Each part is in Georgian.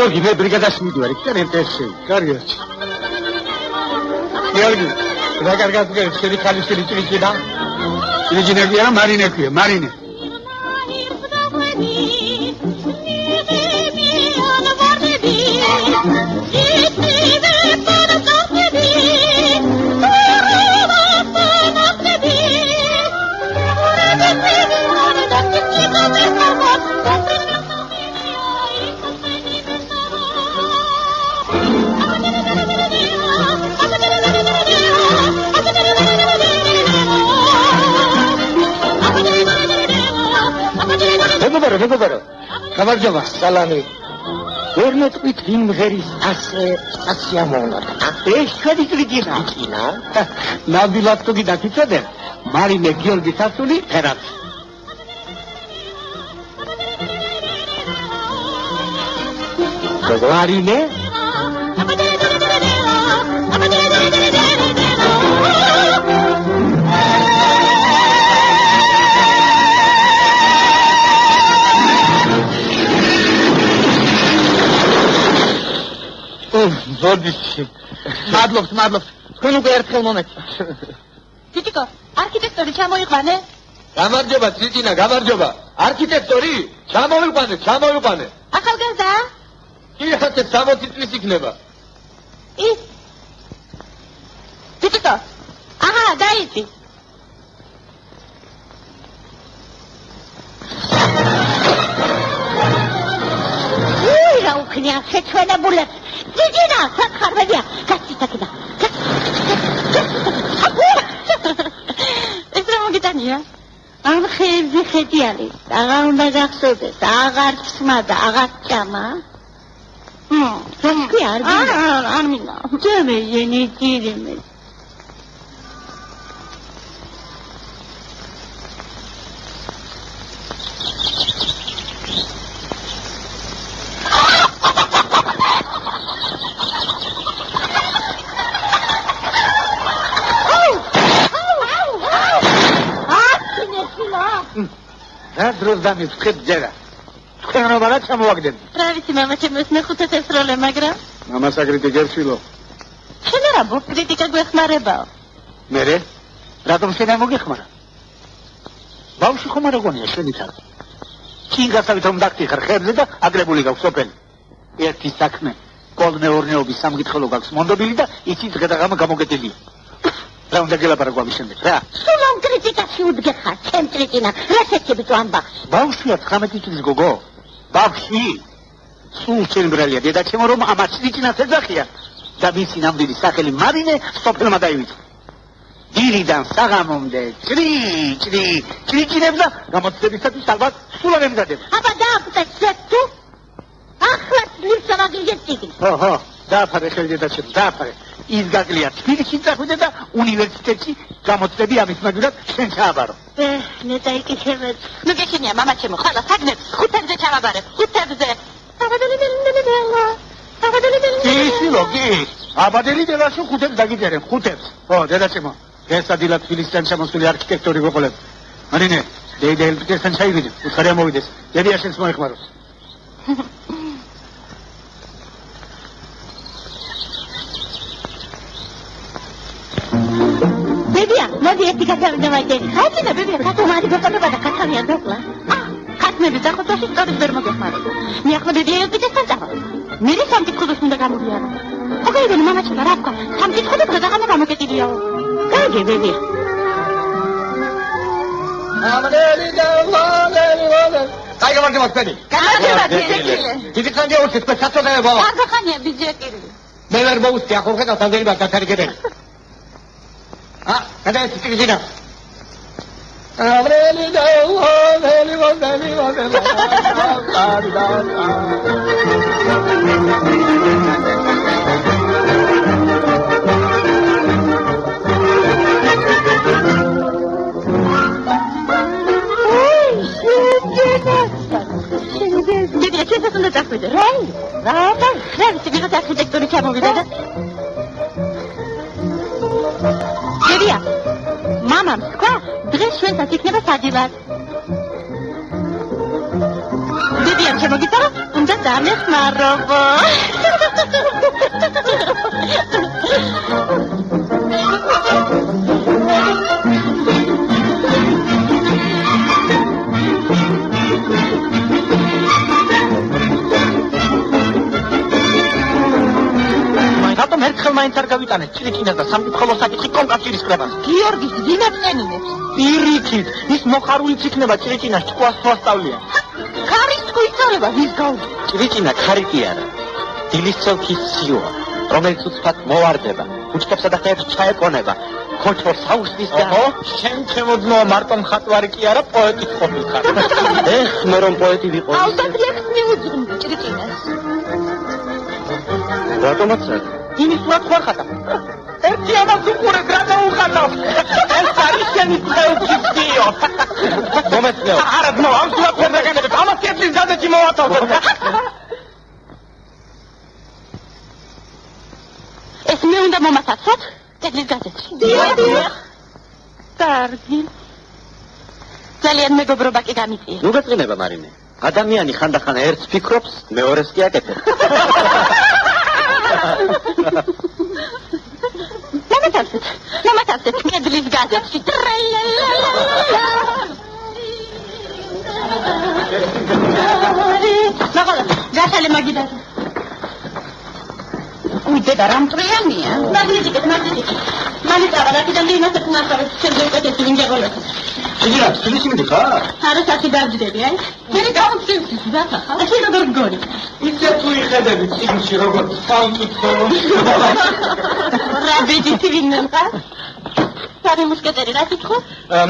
გიორგი, მე ბრიგადას მიდივარ, იქ და რემტესში. კარგია. გიორგი, რა კარგად გქონდა, შენი ხალისელი ჭრიჭინა? ჭრიჭინა კი არა, მარინე ქვია, მარინე. მეგობარო, გამარჯობა, სალამი. ვერ მეტყვით ვინ მღერის ასია მოვლა. ეს ხადი ჭრიჭინა. ჭრიჭინა? ნაბილად თუ გიდაკიცოდე, მარინე გიორგი სასული ხერაც. მარინე? ზოდიში. მადლობს. თქვენ უკვე ერთხელ მომეწ. თითიკო, არქიტექტორი ჩამოიყვანე? გამარჯობა, ციჭინა, გამარჯობა. არქიტექტორი? ჩამოიყვანე. ახალგაზრდა? კი, 60 წლის იქნება. ის? თითიკო, აჰა, დაიწი. რა უქნია შეჩვენებულებს. ციჭინა, სათხარბია. გაციტაკდა. ეს რა მოგიტანია? ამ ხეებზე ხედიალი. აღარ უნდა გახსოვდეს, აღარ ცმა და აღარ ჭამა. რა არ მინა. ძმე ენი ძირიმე. დროძამი ვხეთ ჯერა. თქვენ რა ვართ ჩამოვაგდები? რა ვიცი მამა ჩემს მეხუთე ესროლე, მაგრამ მამას აკრიტიკე გერშილო. შენ რა კრიტიკა გვეხმარებაო? მერე? რატომ შენ ამოგეხმარა? ბავშვი ხომ არ გონია შენი თარ. ჩინგასავით რომ დაგტიხარ ხერზე და აგრებული გაქვს სოფელი. ერთი საქმე, კოლმეურნეობის სამკითხველო გაქვს მონდობილი და იცით ღედაღამა გამოგეტილია. რა უნდა გელაპარაკო ამის შემდეგ, რა? სულ ამ კრიტიკაში უდგეხარ, ჩემ ჭრიჭინა, რა შეჭები თუ ამ ბავშვს? ბავშვია 19 წლის გოგო. ბავშვი? სულ ჩემბრალია, დედა ჩემო რომ ამას ჭრიჭინას ეძახია. და მისი ნამდვილი სახელი მარინე სოფელმა დაივიწყა. დილიდან საღამომდე ჭრიჭინებს და გამოცდებისათვის ალბათ სულ არ ემზადება. აბა დააფუტე თუ? ახლა ლიფტს ავაგლიეთ წიგნს. ხო, დააფარე ხელი დედა ჩემო, დააფარე. ის გაკლია თბილისში წახვიდე და უნივერსიტეტში გამოცდები ამის მაგურად შენ ჩააბარო. მე დაიკითხებთ. ნუ გეშინია მამა ჩემო, ხალა საგნებს ხუთებზე ჩავაბარებ, ხუთებზე. კი, აბადელი დედაშო ხუთებს დაგიწერენ, ხუთებს. ხო, დედა ჩემო, გესადილად თბილისიდან შემოსული არქიტექტორი ვიყოლებ. მარინე, დეიდელპიტესთან ჩაივიდე, უცხარი ამოვიდეს, დედია შენს მოეხმაროს. ბებია, მოდი ერთი კაცავი დავაჭერი. ხაჭინა ბებია, კაცმარი გოწოდება და კაცავია დოკლა. კაცმები დახოთაში სწორედ ვერ მოგეხმარებო. მე ახლა ბებია ელპიტესთან წავალ. მე სამკითხულს უნდა გამოვიარო. ხო გაიგონე მამა ჩემო, რა ვქვა? სამკითხულს გადაღამა გამოკეტილიაო. კარგი ბებია. ამრელი დავალე. აი გამარჯობა თქვენი. გამარჯობა ბიჭეკილე. დიდი ხანია უსის პეცატოდაა ბავა. კარგი ხანია ბიჭეკილე. მე ვერ მოუსწია ხო ხედავ თანდელი ბაკათარიგებენ. Kada es ticina. Abreli da veli veli Bebia, ce să sunteți acolo? Rai, să vină arhitectorul ce am obidat. Bebia, mama, scoa, dress șuența, țicneva s-a dilat. Bebia, ძალიან შემოგიწევა, უნდა დამეხმარობო. რატომ ერთხელ მაინც არ გავიტანეთ ჭრიკინას და სამკითხველო საკითხი კონკავშირის კრებას? გიორგის დინაწენინებს. პირიქით, ის მოხარულიც იქნება ჭრიკინას ჭკუას თვალსწავლია. ქარის თქუიცარება ვის გავდი? ჭრიკინა ქარი კი არა. დილის ცელქის სიოა, რომელიც უცბად მოვარდება, უჩქებსა და ხეებს ჩაეპონება. ქოჩორს აუსდის და შენ შემოძნოა მარტო მხატვარი კი არა, პოეტი ყოფილხარ. ეხ, მე რომ პოეტი ვიყო. ალბათ ლექსს მიუძღვნდი ჭრიკინას. რატომაც არა? იმის ვარ ხარ. ერთი ამას უყურებ რა დაუხატავ. ეს არის შენი პოეტის დიო. მომეწნეო. არა, ნო, ამ სულ ვერ დაგანებებ. ამას კეთლის გაზეთი მოვათავდეთ. ეს მე უნდა მომასაცოთ კეთლის გაზეთში. დიახ. კარგი. ძალიან მეგობრობა კი გამიწია. ნუ გეწყინება მარინე. ადამიანი ხანდახან ერთს ფიქრობს, მეორეს კი აკეთებს. მომაცავსეთ კედლის გაზეთში. მაგალა, გასალე მაგიდა. უйде და რამტრიანია. მაგნიტიკეთ. მაგიტარა რაკიდან დინასეთ ნახავთ, შემდეგ ეკეთე ინგეგოლეთ. შეიძლება, სულისი მიდიხარ? არა, საათი დავჯდები, აი. მე გავწევთ დახახა. ეს როგორ გონი? ისე თუ იხედები წიგნში როგორ სამკითხველო. რა ბეჯითი ვინმე? სარი მუსკეტერი რა თქო?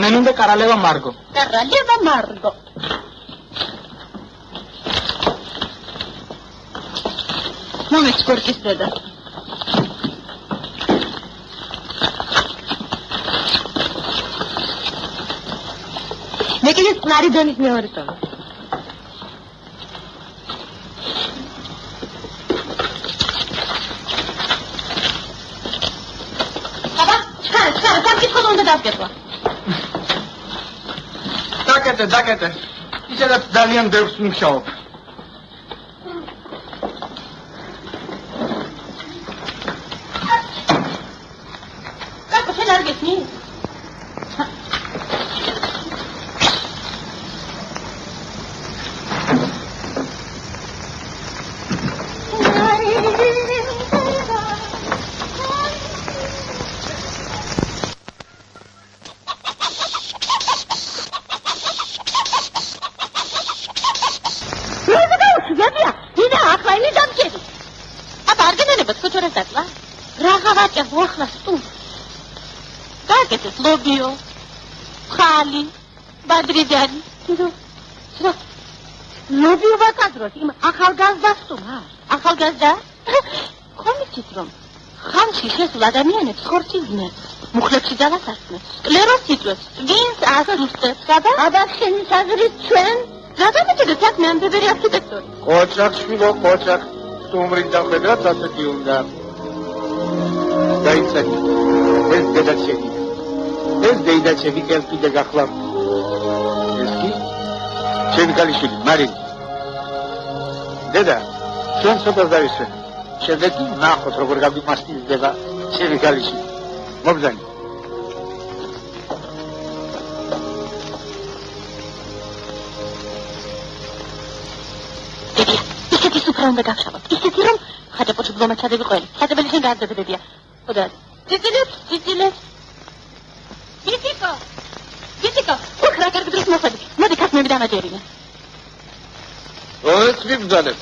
მე მინდა კარალევა მარგო. კარალევა მარგო. მომეც გორკის დედა. მე კიდე წყნარი დონის მეორე ტომი. აბა, ჩქარა, სამკითხო უნდა დავკეთო. დაკეთე. ისედაც ძალიან ბევრს მუშაობ. კაკო, შენ არ გესმი? ლობიო, ხალი, ბადრიჯანი. ლობიო ვაკადროთ, იმ ახალგაზრდას თუმა. ახალგაზრდა? ხომიცით რომ ხანში შესულ ადამიანებს ხორციზნებს, მუხლებში ძალას ასმებს, სკლეროზს იწვევს, გინს ასუსტებს, აბა შენი საზრით ჩვენ? რატომ იცოდე საქმე ამ ბებერი არქიტექტორი? ყოჭակ შვილო, ყოჭակ, სტუმრით დახვედრაც ასეთი უნდა. დაიცადი, ეს დედაჩები. ეს დედაჩები კელპიდე გახლავთ. ეს კი? ჩემი ქალიშვილი, მარინი. დედა, ჩვენ ცოტა დავისვენ. შემდეგ ნახოთ როგორ გამიმასტილდება ჩემი ქალიშვილი. მოგზავნე. ისეთი სუფრა უნდა გავშალოთ. ისეთი რომ ხაჭაპურში ბლომა ჩადები ყველი. ხაჭაპელი შენ გააძებდებია. ხოდა ციცილებს. Витика, ох, რა კარგი დროს მოხდი. მოდი კაცმები დამაჯერინე. როეც მიბძანებ.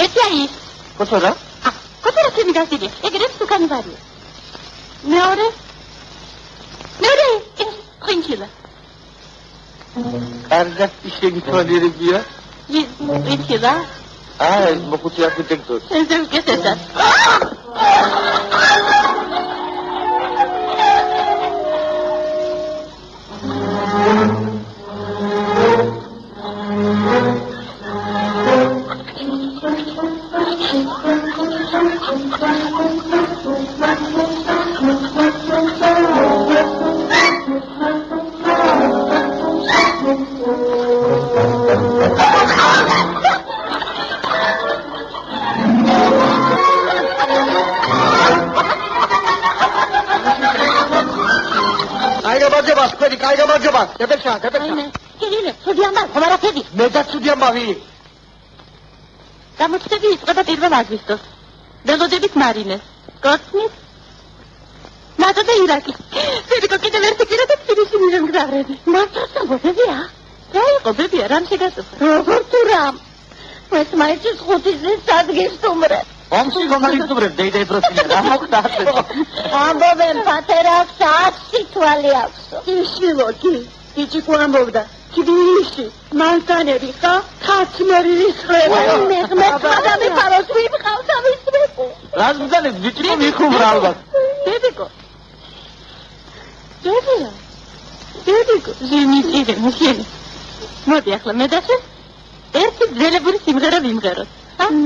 ერთი არის. კოთარა? კოთარა ჩემი გასდია. ეგრეთ სუკანი ვარია. მეორე, ეს ხინჩილა. კარგად შეგიწვანიერებია? ხინჩილა? ეს მოხუცი არქიტექტორი. ეს გესეცა. გამარჯობა, თქვენი, კაი გამარჯობა. დეპეშა. კირილე, ცუდი ამბავი, ხომ არა ხედი? მე და ცუდი ამბავი. გამოჩნდება იწყება 1 აგვისტოს. ველოდებით მარინეს. კოცნის ნატო და ირაკი. სერიკო კიდევ ერთი კვირა და ფინიში მიღწევრები. მართლა ბებია? რა იყო ბებია, რამ შეგაწუხა? როგორ თუ რამ? ეს მაინც ხუთის სადგესტუმრე. ომში გომარიტუბრებ დეიდე პროფილი რა მოხდა ასე? ამბობენ პატერას 100 თვალი აქვს. ისილოგი, იჭიკუ ამბობდა. კიბიში, მანტანები ხა, ხაცმერი ისხლება. მე ხადამი ფაროს ვიმყავთ ამის მეფე. რას მძანებ, ვიჭიკო მიხუმრა ალბათ. დედიკო. დედიკო, ჟიმიწირე, მუშენი. მოდი ახლა მე და შენ ერთი ძელებული სიმღერა ვიმღეროთ.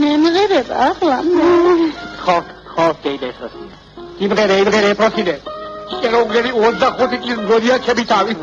მე მღერება ახლა. ხო, დეიდე პროფილი. იმღერე პროფილი. შეროგერი 25 წლის მგონია ჩემი თავი.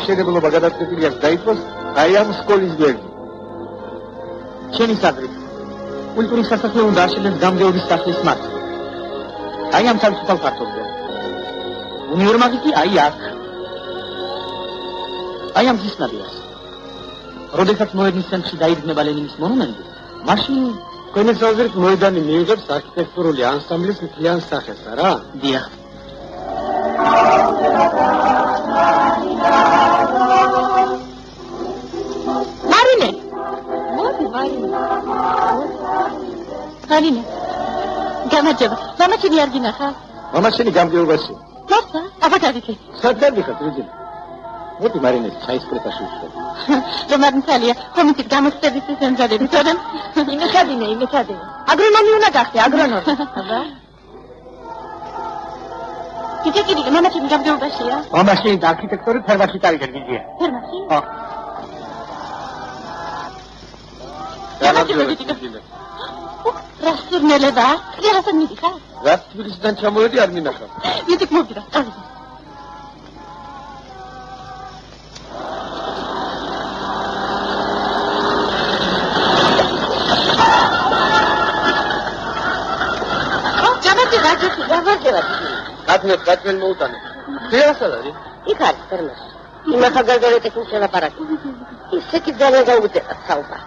შენებლობა გადაწყვეტილია დაიწყოს აი ამ სკოლის გვერდით. ჩემი საზრით, კულტურის სასახლე უნდა აშენდეს გამგეობის სახლის მარცხნივ. აი ამ თავისუფალ ფართობზე. უნივერმაღი კი აი აქ. აი ამ გზის ნაპირას. როდესაც მოედნის ცენტრში დაიდგნება ლენინის მონუმენტი, მაშინ თქვენი საზრით მოედანი მიიღებს არქიტექტურული ანსამბლის მთლიან სახეს, არა? დიახ. მარინე. გამარჯობა. მამაჩემი არ გინახავს? მამაჩემი გამგეობაში. მართლა? აბა გადიქე. სადღაც ვიხარ, რიძინი. მოდი მარინე, ჩაის პრეფაში ვშევ. რომ არ მცალია, კომიტეტ გამოსწრების სენზადები, თორემ იმეცადინე. აგრონომი უნდა გახდე, აგრონომი. აბა. კიდე, მამაჩემი გამგეობაშია? მამაჩემი და არქიტექტორი ფერმაში წავიდნენ, გიგია. ფერმაში? ხო. რასურნელება? რასან მიდიხარ? რას თბილისიდან ჩამოვედი არ მინახავ. იეთიკ მოვიდა, წავიდე. გამარჯობა. კაცმენ მოუტანე. დიახლა არის. იქ არის ფერმაში. იმათა გარდარეტეს მშელაპარაკი. ისე კი ძალიან გაუგდება საუბარი.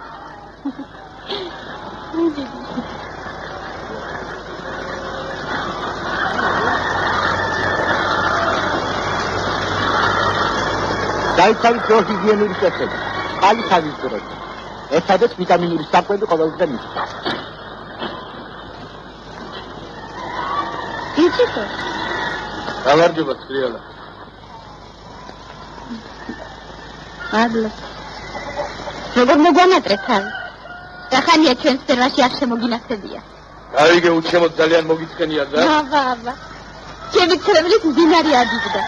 გაიცავით ძრო ჰიგიენური შეხედა. ხალი თავის დროს. ერთადაც ვიტამინური საკვები ყოველდღე მისცა. იცით? გამარჯობა, ხრიალა. მადლობა. როგორ მოგანატრეთ თავი? ახალია ჩვენ სერვაში არ შემოგინახებია. აიგე უჩემოდ ძალიან მოგიწყენია და? აბა. ჩემი ცრემლის მდინარე ადიგდა.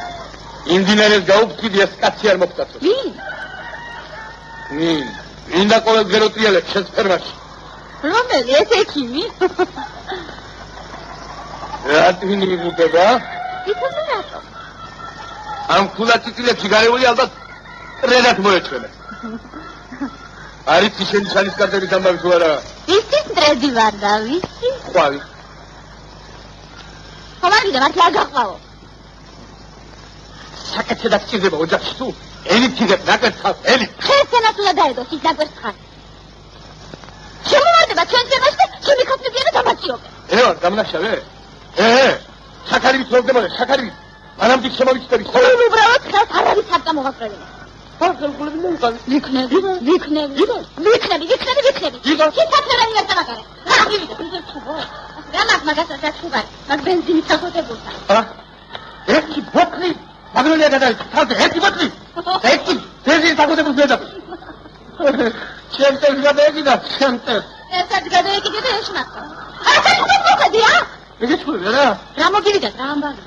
იმ მდინარეს გაუფრთხილია კაცი არ მოგწაწოს. ვინ? მინდა ყოველ გეროტრიალებს შენ სერვაში. რომელი ეს ექიმი? რატვინი მიგუდება? იცით რატო? ამ ქულაციცილებში გარეული ალბათ რედათ მოეჩვენა. არის შენი ჩალისკარტების ამბავი თუ არა? იცით დრედი ვარ და ვიცი? ყვავი. ხომარგიდა მართლა არ გაყვაო. საკეთე და გჭირდება ოჯახში თუ ელით იგებ ნაკერთხავს, ელით. ხესენას უნდა დაედოს ის ნაკერთხალ. შემოვარდება ჩვენ სერვაში და ჩემი ხათმებია და დამაჩიობე. ევარ, გამნაშავე? შაქარივით მოგდებოდა, შაქარივით. მანამდე შემოვიწყდები. უბრალოდ ხელს არ არის საბჭა მოვაკრებინა. ფარგლები მოვყავი. ვიქნები. სიცოცხლე არ დამაკარე. რამაც მაგასაც აჩუბარ. მაგ ბენზინით ახოტებულთა. ერთი ბოთლი. მაგროლია გადაიწყო. თავზე ერთი ბოთლი. ერთი ბენზინით ახოტებულს მედაბი. ჩემს გადაეკიდა, ჩემს. ერთად გადაეკიდა და ეშმაკა. ახლა ეგეც ხდება რა? რა მოგივიდა რა ამბავი?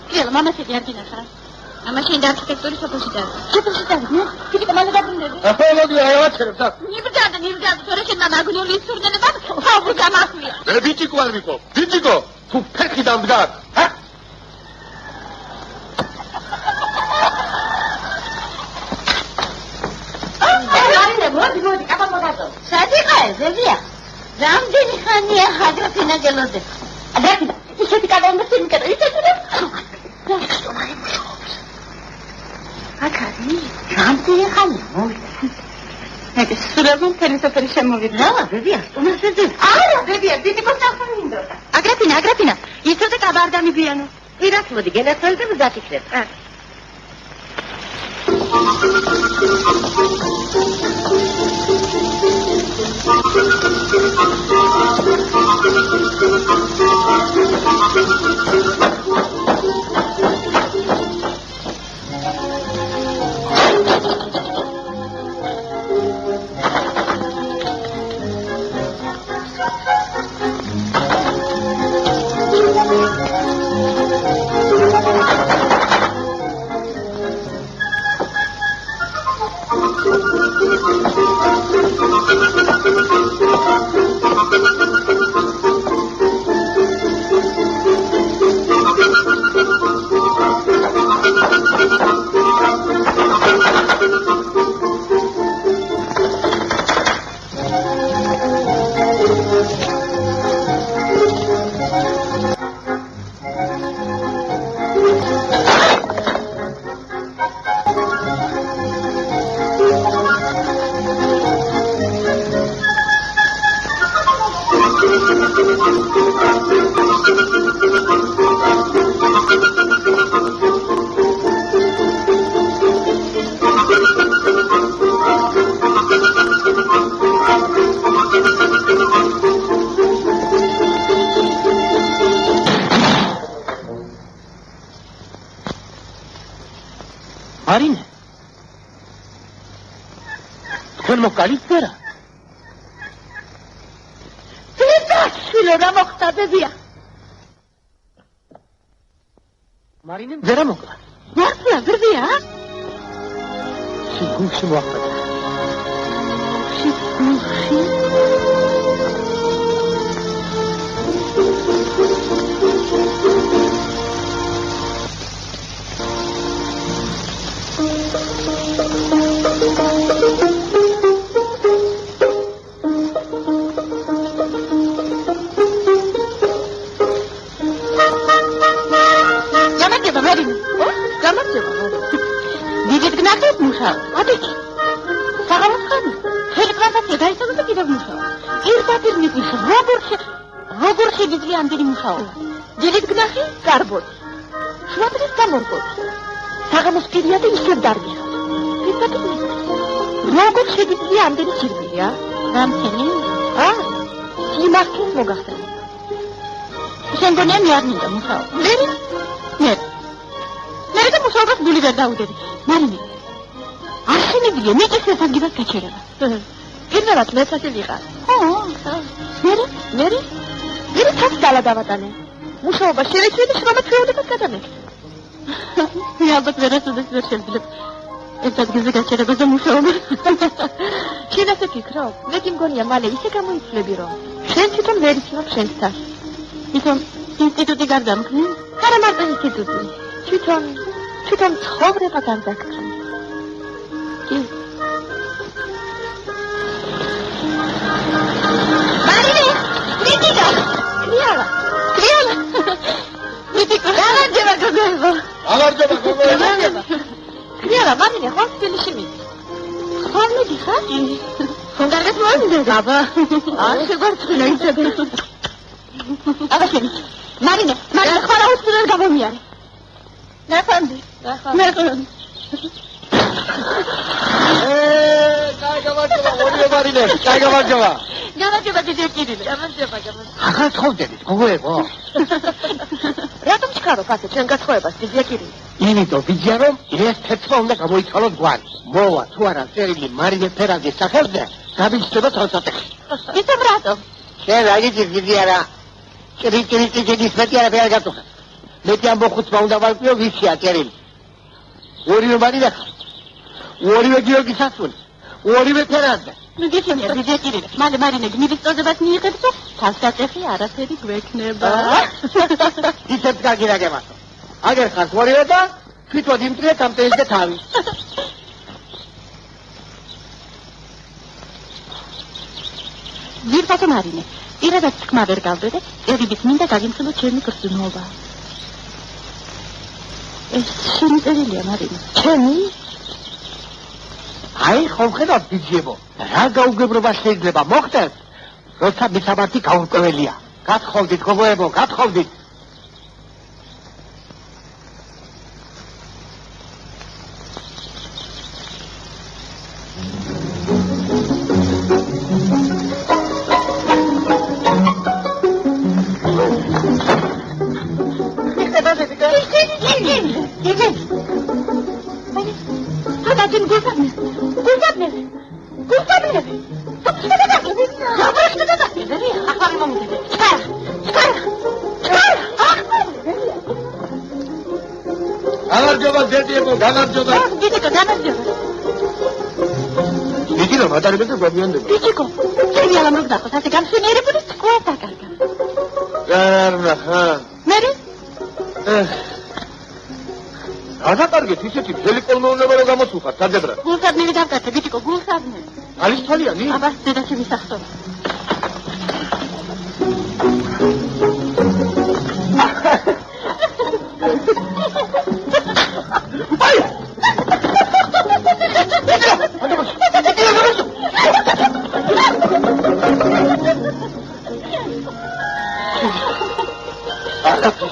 კიელა მამასეთი არ გინახა. ამაში ინდა არქიტექტურის სოფელში დავა. სოფელში დავა? კიდე მალე დაბრუნდები. ახლა მოგია ავაჩერებ და. ნიბდადა, თორე შენ მაგნიული სურნელება ხავბი გამახვია. ბიჭიკო არ ვიყო. ბიჭიკო, თუ ფეხი დამდგარ, ჰა? მოდი, აბა სადიღაა, ზევია? რამდენი ხანია აგრაფინა გელოზე? აგრაფინა, ისეთი კადრონდა სიმკეტო, ისეთი რა? აკარი, რამდენი ხანია მოვიდა? ეგ სულელმან თელესოფერი შემოვიდა. რა, ზევია, სტუმარზე? არა, ზევია, დიდი მოსახმი მინდოდა. აგრაფინა, ისოთე კაბარდანი ბიანო. ირას მოდი, გენახვალ და დაფიქრებ. მარინე თქვენ მოკალიფერა ცეცაშვილო რა მოხდა ბებია მარინე ვერა მოკლა მართლა ბებია სიგულში მოახდა სიგულში Direct gnahi, carbot. Șoapele sta morgot. Sagamos piriate și se darbi. როგორ შეგიძლია ამდენი სირბილია? რამთენი? სიმართლეს მოგახსენე. შენ გონია მე არ მინდა მუშაობა. მე და მუშაობას გული ვერ დაუდები. მარინე. არ შემიძლია მეტის შესაგებას გაჩერება. პირველად მეცადი ვიყარ. მე თავს დალადავატანე. მუშაობა შევეცვლი შრომა ჩვეულებად გადამექცე. მე ალბათ ვერასოდეს ვერ შევძლებ. ეს ადგილზე გაჩერებას და მუშაობა. შენ ასე ფიქრობ? მე მგონია მალე ისე გამოიცვლები რომ შენ თვითონ ვერ იცნობ შენს თავს. თვითონ ინსტიტუტი გარდამქმნი? არა მარტო ინსტიტუტი. თვითონ ცხოვრება გარდაქმნი. კი. მარინე, მიტიკა. კრიალა. მიტიკა, გამარჯობა გოგოებო. გამარჯობა გოგოებო. კრიალა, მარინე, ხო თბილისში მიდი. ხო მიდი ხარ? ხო კარგად მოიმდე. აბა, არ შეგვარცხილა ისედე. აბა შენი. მარინე, ხარა უსწრებ გამომიარე. ნახანდი. გამარჯობა, ორივე მარინე, გამარჯობა. გამარჯობა დიდი კირილე. გამარჯობა. ახლა თხოვდებით, გოგოებო. რატომ ჩქარო ფასე ჩვენ გაცხოვებას დიდი კირილე? იმიტომ ვიძია რომ ეს თეთრა უნდა გამოიცვალოს გვარი. მოვა თუ არა წერილი მარინე ფერაძის სახელზე, გაბიჭდება თვალსაჩინო. იცი რატომ? შენ რა იცი ვიძია რა? ჭრიჭრიჭრიჭის მეტი არა ვერ გაწუხე. მეტი ამბოხუცმა უნდა ვალპიო ვისია წერილი. ორივე მარინე, ორივე გიორგი სასული, ორივე ფერაძე. ნუ გიცნობ დიდი კირილე. მალე მარინე გმირის წოდებას მიიღებს და თვალსაჩინო არაფერი გვექნება. ისეთ გაგირაგებასო. აგერ ხარ ორივე და თვითონ იმტრიეთ ამ ტეილზე თავი. ვირფასო მარინე, პირადად თქმა ვერ გავდე და წერილით მინდა გაგიმხილო ჩემი გრძნობა. ეს შენი წერილია მარინე. ჩემი? აი ხო ხედავ ბიძიებო, რა გაუგებრობა შეიძლება მოხდეს, როცა მისამართი გაურკვეველია. გათხოვდით გოგოებო, გათხოვდით. გამარჯობა. დიდი რომ ატარებდა გვამიანდება. ბიჭიკო, წელი ალამ რო გახოს, ასე გამშვენიერებული თქვას აკარგა. გარნახა. მერი? აკარგეთ ისეთი ძელი კოლმეუნება რომ გამოსულხარ საძებრად. გულსაბნელი დავკარგე, ბიჭიკო, გულსაბნელი. არის თვალიანი? აბა, დედაში ვისახსოვრ.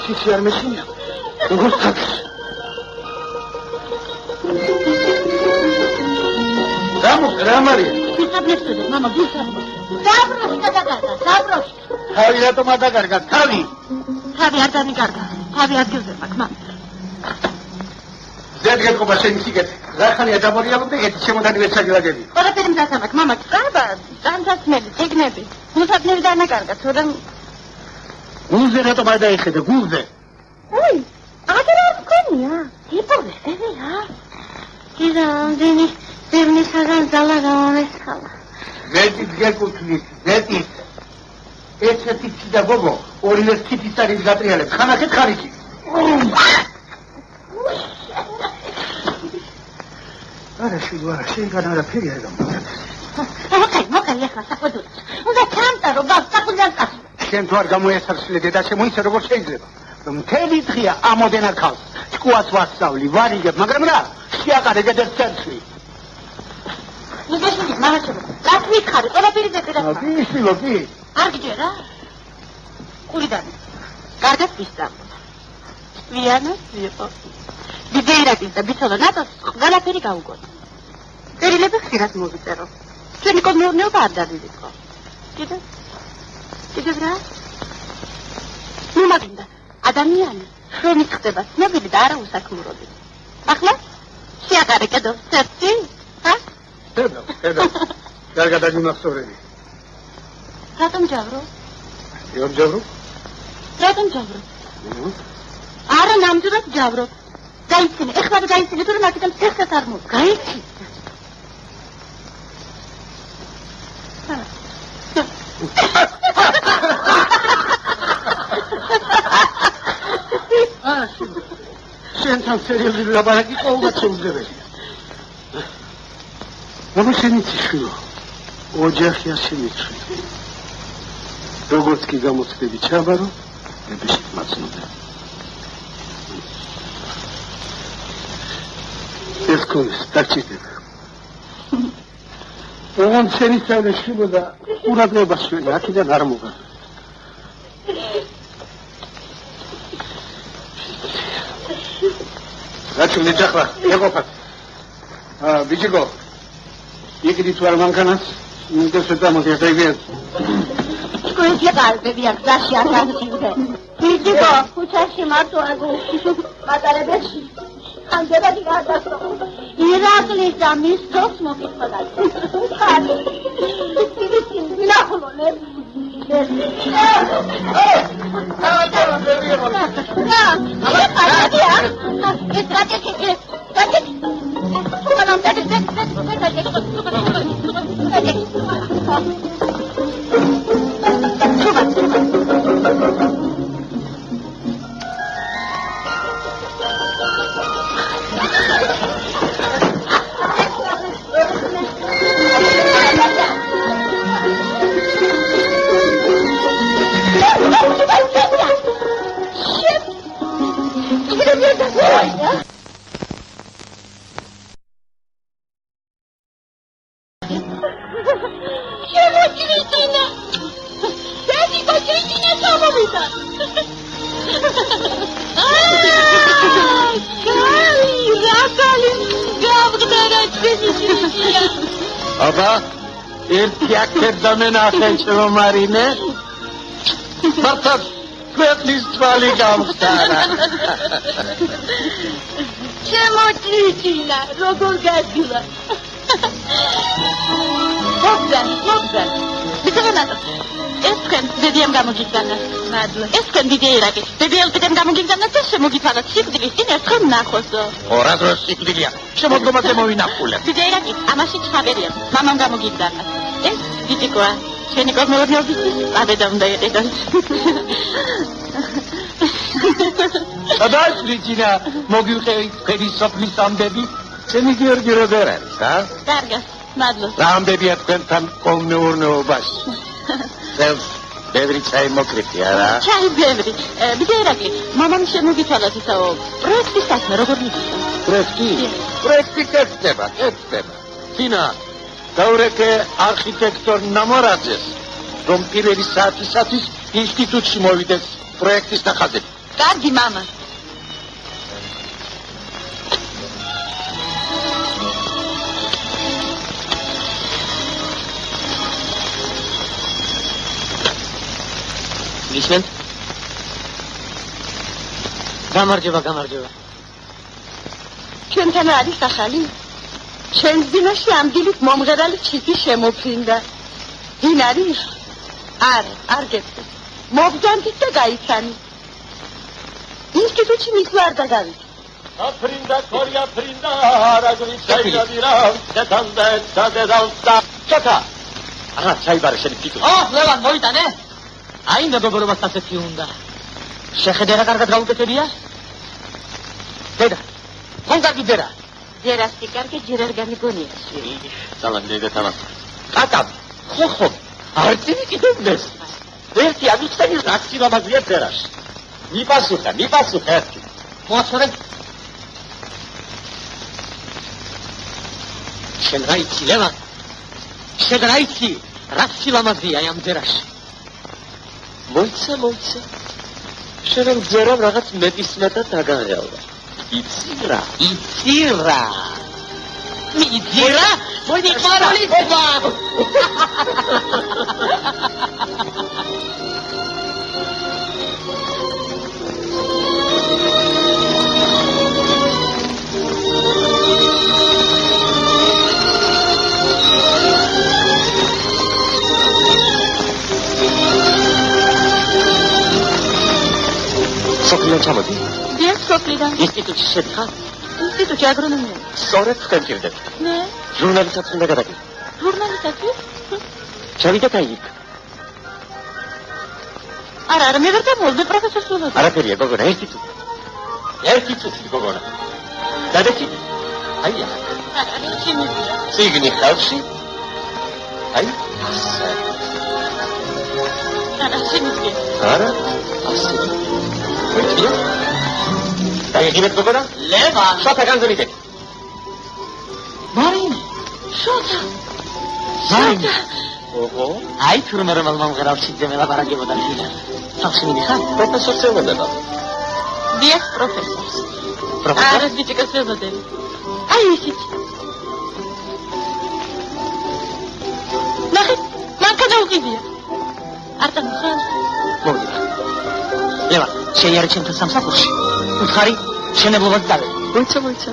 ისე არ მეშინია. როგორ ხარ? რა მარია? ისაბნესწოდე, მამა, გულსაბნე. საბროში გადაგარდა, საბროში. თავი რატომ არ დაგარგა? თავი არ დამიკარგა. თავი ადგილზე მაქვს, მამა. ზედგეთყობა შენი სიგეთ. რა ხანია დამორიალობ და ერთი შემოდანი ვერ ჩაგილაგები. ყველაფერი მზად მაქვს, მამა, წაბა, განსაცმელი, ციგნები. გულსაბნელი დანაკარგა, თორემ გულზე რატომ არ დაიხედე, გულზე? აი, აკერა მქონია. იპოვე რა? ისა, დენი საგან ზალა გამესხალა. მეტიც გეკუთვნის, მეტიც. ესეთი ციდა გოგო, ორივე თითის არის გატრიალებს. ხანახეთ ხარიში. არა შეგوارა, შენგან არაფერი არ გამოგცემს. მოკაი, ახლა საყვედურს. უნდა ჩამტარო, საკუთარ კაცს. შენ თუ არ გამოესარსლე დედაშემო ისე როგორ შეიძლება? რომ მთელი დღეა ამოდენა ქავს, ჭკუას ვასწავლი, ვარიგებ, მაგრამ რა, შეაყარე გადერ ცერცვი. მიგეშინი, მამაჩემო, რაც მიხარი, ყველაფერი ზეპირად. ისილო, კი. არ გიჯერა? ყურიდან. კარგად ვისწავლე. ვიანოს ვიყო. დიდეირაკის და ბიცოლა ნატოს ყველაფერი გაუგონა. წერილები ხშირად მოვიწერო. ჩვენი კოლმეურნეობა არ დავივიწყო. კიდევ რა? ნუ მაგინდა, ადამიანი შრომით ხდება ცნობილი და არა უსაქმურობი. ახლა შეაყარე კიდევ სერტი, ჰა? ხედავ. კარგად აგიმახსოვრები. რატომ ჯავრო? რატომ ჯავრო? არა, ნამდვილად ჯავრო. გაიცინე, ეხლა გაიცინე, თორემ აქედან ფეხსაც არ მოვა. გაიცინე. შენთან სერიოზული ლაპარაკი ყოველდღე შეუძლებელია. რომ შენი ციხილო, ოჯახია შენი ციხილო. როგორც კი გამოცდები ჩაბარო, ებეშით მაცნობე. ეს კონს დაგჭირდება. ოღონ შენი სწავლე შუბოდა ყურადღებას შენი აქედან არ მოგა. რატომ ეჭახლა? ეყოფა. ბიჭიკო. იქით ვარ მანქანას. მინდა შედამოგვიერთებიეთ. სკოლაში ყალბები აქ დაში არ გამიჩნდა. ბიჭიკო, ქუჩაში მარტო აგო. მატარებელში. ანდერადი გადასო. ირაკლის და მის თავს მოკითხოდა. ხალი. ისინი ნახულობენ. აბა, ერთი აქერდა მენახელჭო მარინე. მართად ქვეყნის თვალი გამხდარა. შემოჭრიჭინა, როგორ გაძილა. მოგზა. ბიჭებანატო, ეს თქვენ დედიამ გამოგიგზავნა. მადლობა. ეს თქვენ დიდი ერაკი. დედიამ კიდემ გამოგიგზავნა და შემოგიფანოთ სიკვდილის წინ ერთხელ ნახოსო. რა დროს სიკვდილია? შემოდგომაზე მოვინახულებ. დიდი ერაკი, ამაში ჩხაბერია. მამამ გამოგიგზავნა. ეს ბიჭიკოა, შენი კოლმეურნეობის აბედა უნდა იყიდოს. აბა, ბიჭინა, მოგივხევით თქვენი სოფლის ამბები? შენი გიორგი როგორ არის, ჰა? კარგად, მადლობა. რა ამბებია თქვენთან კოლმეურნეობაში? წელს ბევრი ჩაი მოკრიფი, არა? ჩაი ბევრი. დიდი ერაკი, მამამ შემოგითვალათ ისაო, პროექტის საქმე როგორ მიგიწევს? პროექტი კეთდება. თინა, დაურეკე არქიტექტორ ნამორაძეს, რომ პირველი საათისათვის ინსტიტუტში მოვიდეს პროექტის նախაძები. კარგი, მამა. გისმენთ? გამარჯობა. ჩვენთან არის ახალი? ჩვენს ბინაში ამ დილით მომღერალი ჩიტი შემოფრინდა. ვინ არის? არ გეტყვი. მოგძანდით და გაიცანი. ინსტიტუტში მის ვარ და გავიქ. აფრინდა, ქორია ფრინდა, რაგვიც საიდადირა, დედანდა, დედალსა. ჩაკა. ახლა ჩაიბარე შენი ფიქრი. ლევან, მოიტანე? აი მეგობრობას ასეთი უნდა. შეხედე რა კარგად გაუკეთებია? დედა, ხომ გაგიძერა? ჯერასი კარგი ჯერ არ გამიგონია. სალამ დედა თამას. კატა, ხო, არ წივიკიდებს. ერთი ამიხსენი რაცი რამაზია ფერაში. მიპასუხა ერთი. მოასწორე. შენ რა იცი, ლევან? შენ რა იცი? რაცი რამაზია ამ ჯერაში? მოიცა. შენ ჯერა რაღაც მეტისმეტად დაგაღელვა. იცი რა. მიძირა სიყვარულის ზღვა სოფლიდან ჩამოდი. დიახ, სოფლიდან. ინსტიტუტში შედიხარ? ინსტიტუტში აგრონომია. სწორედ თქვენ გირდეთ. ნე, ჟურნალისტად უნდა გადაგი. ჟურნალისტები? ჩავიდეთ აი იქ. არა, მე ვერ გამოვიდი პროფესორ სულოძე. არაფერია, გოგონა, ერთი წუთი, გოგონა. გადაჭი. აი აქ. არა, შემიძლია. ციგნი ხელში. აი, ასე. არა, შემიძლია. არა, ასე. ვიქია? დაიგინეთ გოგონა? ლევა შოთა განზომიდე. მარინ შოთა. მარინ ოჰო, აი თუ რომ მომღერალში ძემელაპარაკებოდა შინა სახში მიდიხარ პროფესორს ელოდება. დიახ, პროფესორს. პროფესორ? არა, ბიჭიკას ელოდები. აი ისიც. ნახე, მან გადაუყიდია. არ დამხარ. მოვიდა ლევა შეიარე ჩემთან სამსახურში უთხარი შენებლობას დავე მოიცა.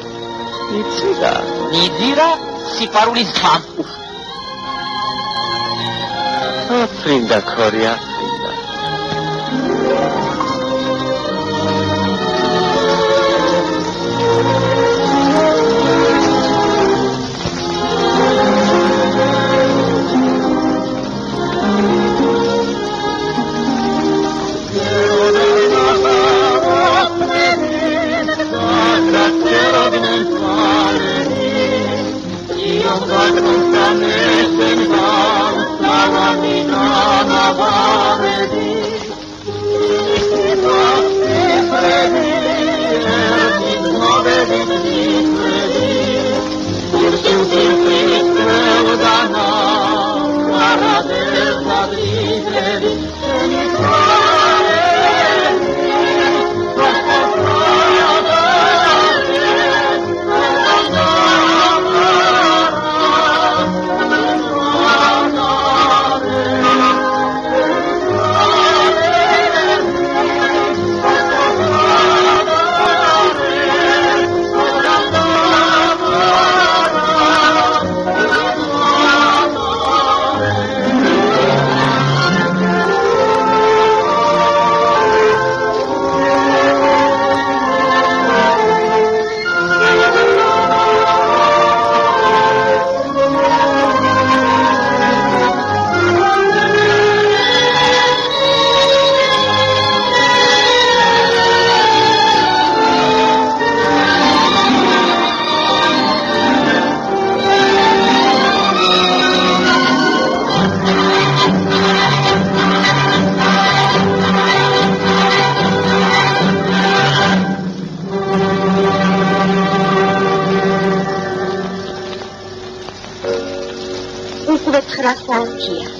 მიძირა სიყვარულის ზღვა აფრინდა ქორია, აფრინდა.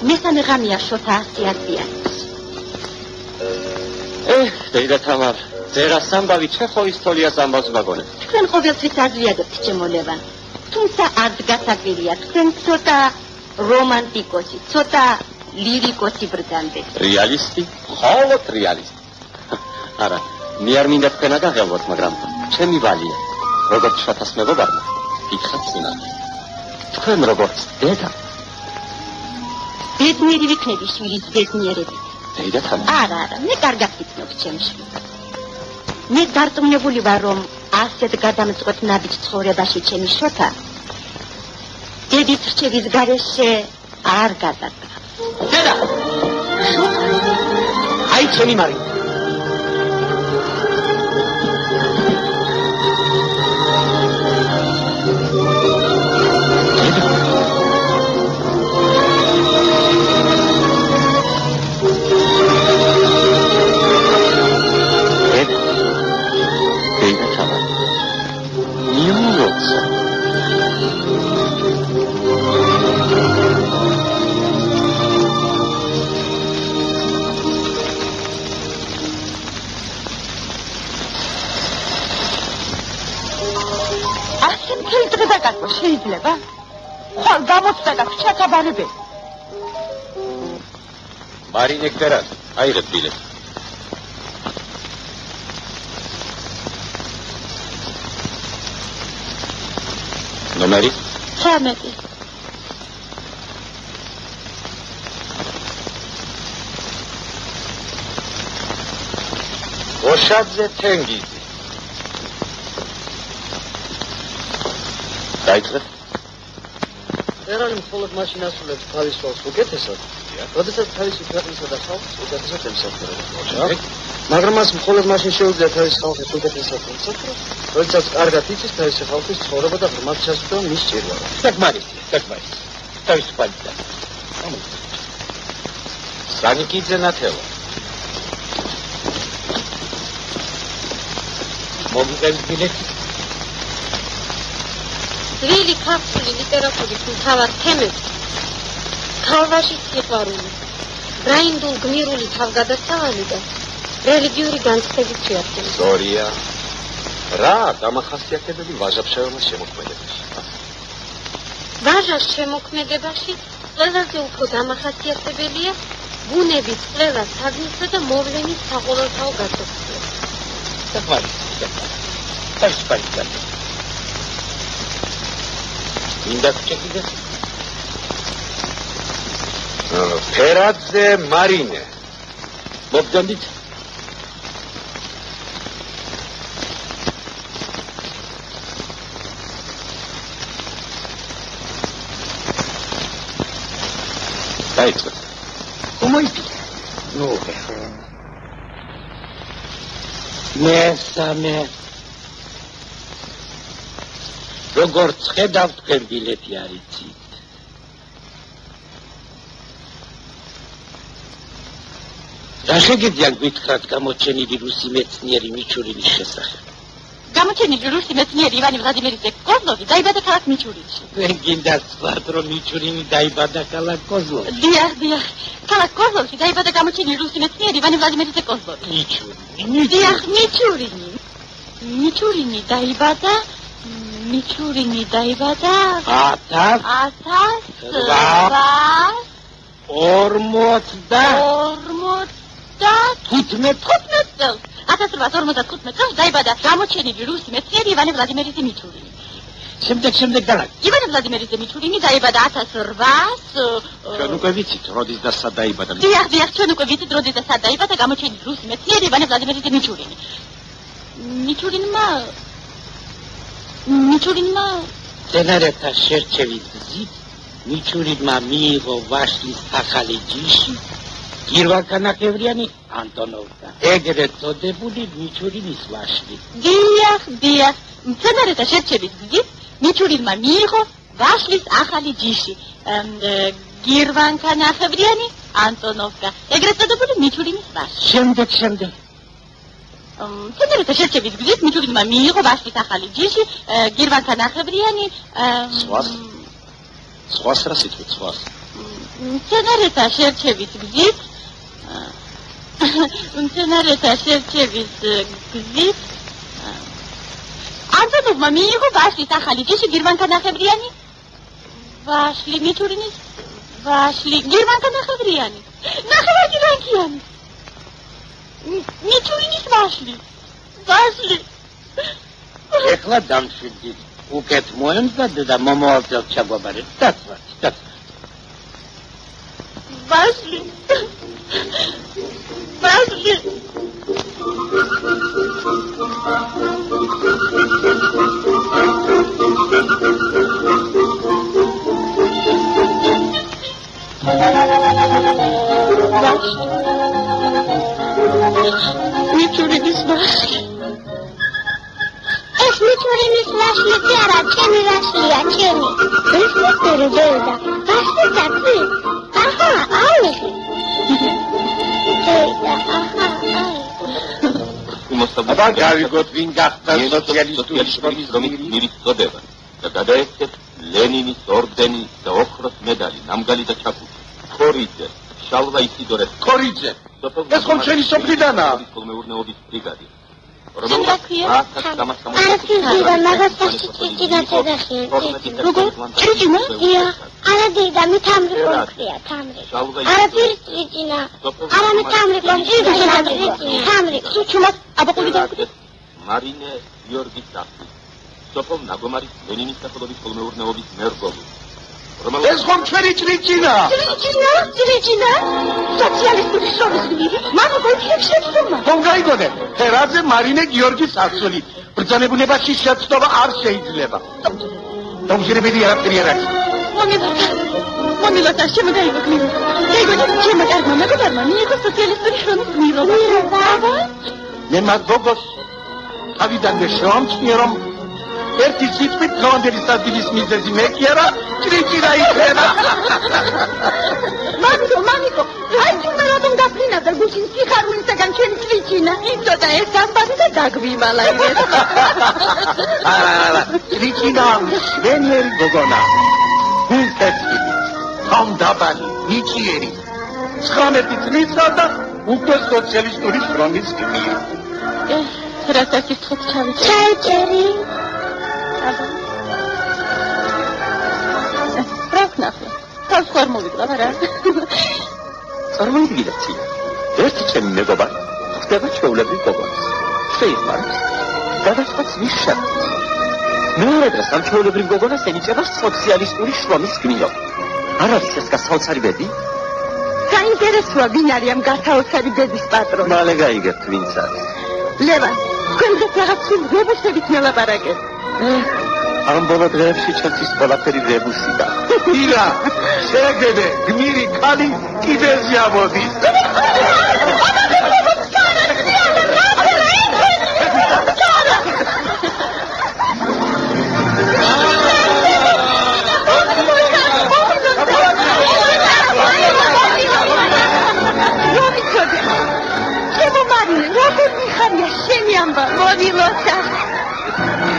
მესამე ღამეა შოთა ასიათიანის. დეიდა თამარ, წერას ამბავი ჩეხოვის თოლიას ამბავს ვაგონებს. თქვენ ყოველთვის აზრიადებთ ჩემოლევა. თუმცა არ დგასაკვირია, თქვენ ცოტა რომანტიკოსი, ცოტა ლირიკოსი ბრძანდეთ. რეალისტი? მხოლოდ რეალისტი. არა, მე არ მინდა თქვენ აგაღელვოთ, მაგრამ ჩემი ვალია, როგორც შოთას მეგობარმა, გითხრათ წინათ. თქვენ როგორც დედა ბედნიერი ვიქნები შვილის ბედნიერებით. დეიდა თამარ. არა, მე კარგად ვიქნებ ჩემს შვილს. მე დარწმუნებული ვარ, რომ ასეთ გადამწყვეტ ნაბიჯ ცხოვრებაში ჩემი შოთა დედის რჩევის გარეშე არ გადადგა. დედა აი ჩემი მარინ შეიძლება? ხვალ გამოცდა და ჩათაბარებელი. მარინე გერა, აიღებ ბილეთი. ნომერი? 13. ოშაძე თენგიზი. დაიწყე? ერალი მხოლოდ მაშინ ასრულებს თავის თვალს უკეთესად, როდესაც თავისი ქვეყნისა და ხალხის უკეთესად ემსახურება. მაგრამ მას მხოლოდ მაშინ შეუძლია თავის ხალხის უკეთესად ემსახურება, როდესაც კარგად იცის თავისი ხალხის ცხოვრება და ღრმად ჩასწვდო მის ჭირვაობას. საკმარისია. თავისუფალია. სანიკიძე ნათელო. მოგიგებს ბილეთი? ძველი ქართული ლიტერატურის მთავარ თემები ქალვაშის სიყვარული, ბრაინდულ გმირული თავგადასავალი და რელიგიური განცდებით შეადგენს. სწორია. რა დამახასიათებელი ვაჟა-ფშაველის შემოქმედებაში? ვაჟას შემოქმედებაში ყველაზე უფრო დამახასიათებელია ბუნების ყველა საგნისა და მოვლენის საყოველთაო გასაცდელი. საკმარისია. თავისუფალია. მინდა გჭირდება? ფერაძე მარინე. მოგდანდით? დაიწყე. უმოიწია. ნუ მესამე როგორც ხედავთ თქვენ ბილეთი არ იცით. რა შეგიძლიათ გითხრათ გამოჩენილი რუსი მეცნიერი მიჩურინის შესახებ? გამოჩენილი რუსი მეცნიერი ივანე ვლადიმირიძე კოზლოვი დაიბადა ქალაქ მიჩურინში. თქვენ გინდათ ვთქვათ, რომ მიჩურინი დაიბადა ქალაქ კოზლოვში? დიახ. ქალაქ კოზლოვში დაიბადა გამოჩენილი რუსი მეცნიერი ივანე ვლადიმირიძე კოზლოვი. დიახ, მიჩურინი. მიჩურინი დაიბადა 1855 წელს დაიბადა გამოჩენილი რუსი მეცნიერი ივანე ვლადიმირიძე მიჩურინი. შემდეგ დალაგ. ივანე ვლადიმირიძე მიჩურინი დაიბადა 1800 ჩვენ უკვე ვიცით, როდის და სად დაიბადა. დიახ, ჩვენ უკვე ვიცით, როდის და სად დაიბადა გამოჩენილი რუსი მეცნიერი ივანე ვლადიმირიძე მიჩურინი. მიჩურინმა მცენარეთა შერჩევის გზით მიჩურინმა მიიღო ვაშლის ახალი ჯიში გირვანქანახევრიანი ანტონოვკა, ეგრეთ წოდებული მიჩურინის ვაშლი. დიახ, მცენარეთა შერჩევის გზით მიჩურინმა მიიღო ვაშლის ახალი ჯიში გირვანქანახევრიანი ანტონოვკა, ეგრეთ წოდებული მიჩურინის ვაშლი. შემდეგ მცენარეთა შერჩევის გზით მიჩურინმა მიიღო ვაშლის ახალი ჯიში გირვანქანახევრიანი სხვას რა სიტყვით სხვას? მცენარეთა შერჩევის გზით ანტონოვმა მიიღო ვაშლის ახალი ჯიში გირვანქანახევრიანი ვაშლი მიჩურინის ვაშლი გირვანქანახევრიანი ნახევარგირვანქიანი მიჩურინის ვაშლი ეხლა დამშვიდით. უკეთ მოემზადე და მომავალ წელს ჩაგვაბარეთ. დაცვათ. ვაშლი მიჩურინის ვაშლი. ეს მიჩურინის ვაშლი კი არა, ჩემი ვაშლია, ჩემი. ეს მოკერი დედა. ვაშლი დაწი. აჰა, აიღე. აბა გავიგოთ ვინ გახდა სოციალისტური შრომის გმირის წოდება და გადაეცეთ ლენინის ორდენი და ოქროს მედალი, ნამგალი და ჩაკუთი. ქორიძე, შალვა ისიდორე. ქორიძე. ეს ხომ შენი სოფლიდანაა? მეურნეობის ბრიგადი. შენ რა ქვია? არაფერია, მაგასაში ჭიჭინა წედახი. როგორ? ჭიჭინა? ია, არა დედა, მე თამრი ყოლია, თამრი. არაფერი ჭიჭინა. არა მე თამრი ყოლია, თამრი. ჩუმად აბაყული დაგვიდე. მარინე გიორგის დაფი. სოფელ ნაგომარის ლენინის სახელობის კოლმეურნეობის მერგოლი. ეს ხომ ჩვენი ჭრიჭინა? ჭრიჭინა? სოციალისტური შრომის გმირი? მამა გოჩებს შეცდომა. ხომ გაიგონე? ფერაძე მარინე გიორგის ასული. ბრძანებულებაში შეცდომა არ შეიძლება. დამჟირებელი არაფერი არ არის. მომილოთა შემოdaigო გმირი. დაიგო შემოდარმა მეგობარმა მიიღო სოციალისტური შრომის გმირობა. მე მას გოგოს თავიდანვე შევამჩნიე რომ ერთი სიტყვით დღევანდელი სადილის მიზეზი მე კი არა ჭრიჭინა იქნება. მამიკო, აი თუნდა რატომ დაფრინავდა გუშინ სიხარულისაგან ჩემი ჭრიჭინა? იცოდა ეს ამბავი და დაგვიმალა იმედა. არა, ჭრიჭინა ვენერი გოგონა. გულწრფელი, ხამდაბალი, ნიჭიერი. 19 წლისა და უკვე სოციალისტური შრომის გმირი. რასაც ისწრებს ჩავიჭერი. ჩაიჭერი. პროფნახლა. თავს ხარ მოვიწყავ რა. წარმოიდგინეთ, ერთი ჩემი მეგობარი ხდება ჩვეულებრივ გოგონას. შეიხმარებს. გადაწყვეტს ვის შეხვდეს. მეორე დღეს ამ ჩვეულებრივ გოგონას ენიჭება სოციალისტური შრომის გმირობა. არ არის ეს გასაოცარი ბედი? საინტერესოა ვინ არის ამ გასაოცარი ბედის პატრონი. მალე გაიგებთ ვინც არის. ლევან, თქვენგან რაღაც რებუსებით მელაპარაკეთ. ამ ბოლო დღეებში ჩემს ის ყველაფერი რებუსია. ირა, შეგებე, გმირი ქალი კიდეზე ამოდის.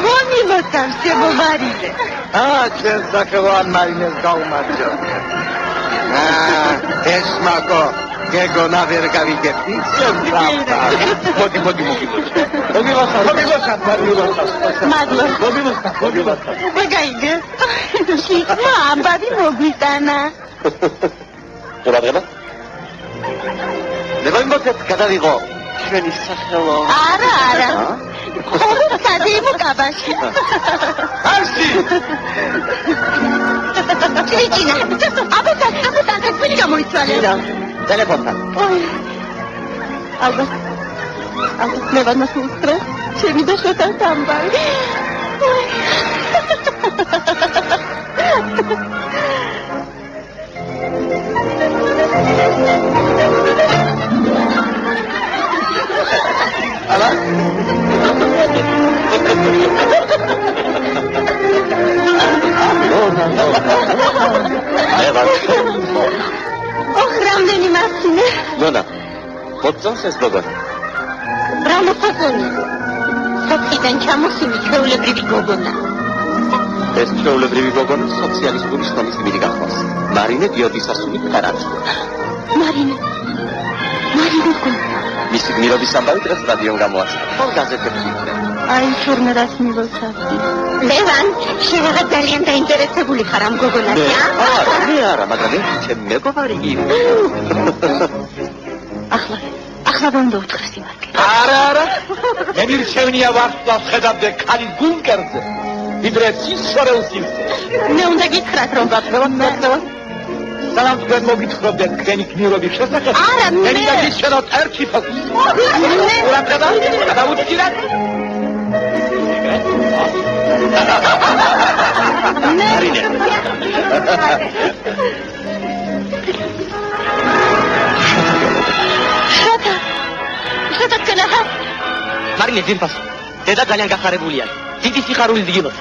მომილოთა შემომარილე. ჩვენ სახელოვან მარინეს გაუმარჯო. ეს მაკო გეგონა ვერ გავიგებდი. მოდი. მადლობა. მეგაიგე. შიქმა ამბავი მოგვიტანა. ყურადღება. ნებავიმოთეთ გადავიღო ჩვენი სახელო. არა. ხომ სადიმო კაბაში. არსი. ჭრიჭინა. აბა თქვენი გამოიცვალე. ტელეფონთან. ალბათ ლევანას უსწრე. ჩემი და შოთან ამბავი. Ala? რამდენი მასინე? ნონა, მოწონს ეს გოგონა? რა მოწონი? სოფიდან ჩამოსული ჩვეულებრივი გოგონა. ეს ჩვეულებრივი გოგონა სოციალისტური შრომის გმირი გახავს. მარინე გიორგის ასული ფერაძე. მარინე მისი გმირობის ამბავი დღეს რადიომ გამოაცხადა. ხოლ გაზეთებში. აი ჟურნალს მივოცავდი. ლევან, შენ რაღაც ძალიან დაინტერესებული ხარ ამ გოგონაზე, არა, მაგრამ ჩემ მეგობარი იგი. ახლა ბონდო უთხრესი ვარკე. არა. მე მირჩევნია ვარსკვლავს ხედავდე ქალის ბუნკერზე. ვიდრე სისხლეულ სივრცე. მე უნდა გითხრათ რომ ვაფრთხილებ. სალამ თქვენ მოგითხრობდეთ თქვენი გმირობის შესახებ. არა, მე მიგაგიჩვენოთ ერთი ფაქტი. ყურადღება, გადავუჭირეთ. მარინე. შოთა კენაჰა. მარინე ძინფას. დედა ძალიან გახარებულია. დიდი სიხარული დგინოთ.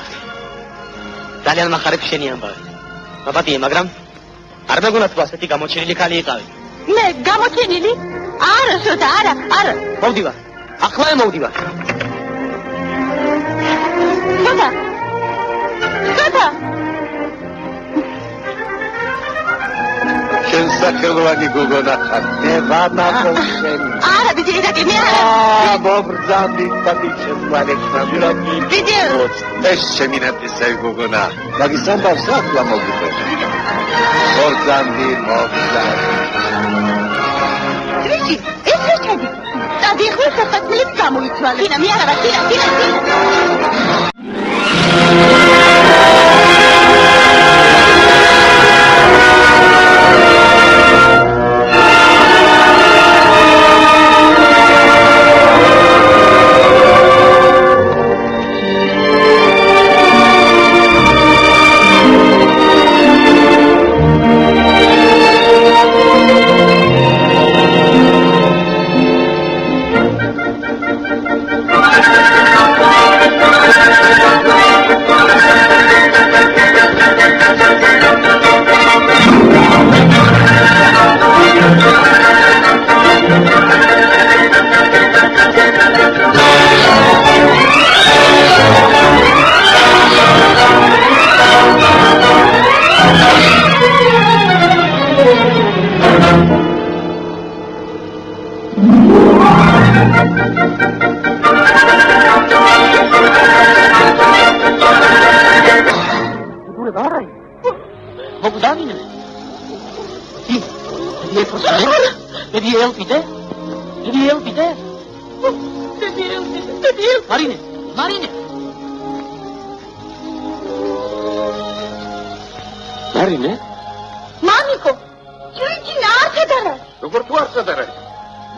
ძალიან მახარებ შენი ამბავი. მაბატია, მაგრამ არ მეგონა თუ ასეთი გამოჩენილი ქალი იყავი. მე გამოჩენილი? არა, შოთა, არა. მოვდივარ. ახლა მოვდივარ. შოთა. შენ სახელოვანი გოგონა ხარ. მე ვამაყო შენ. არა, ბიჭი, მე არა. მოგრძამდი პატიჩენ მალექსანდრა. ბიჭი. ეს ჩემი ნათესავი გოგონა. მაგის ამბავს ახლა მოგიწევ. მოგრძამდი. ბიჭი, ეს რა ჩადი? დადიხარ საფათლებს გამოიცვალე. თინა, მე არა, თინა.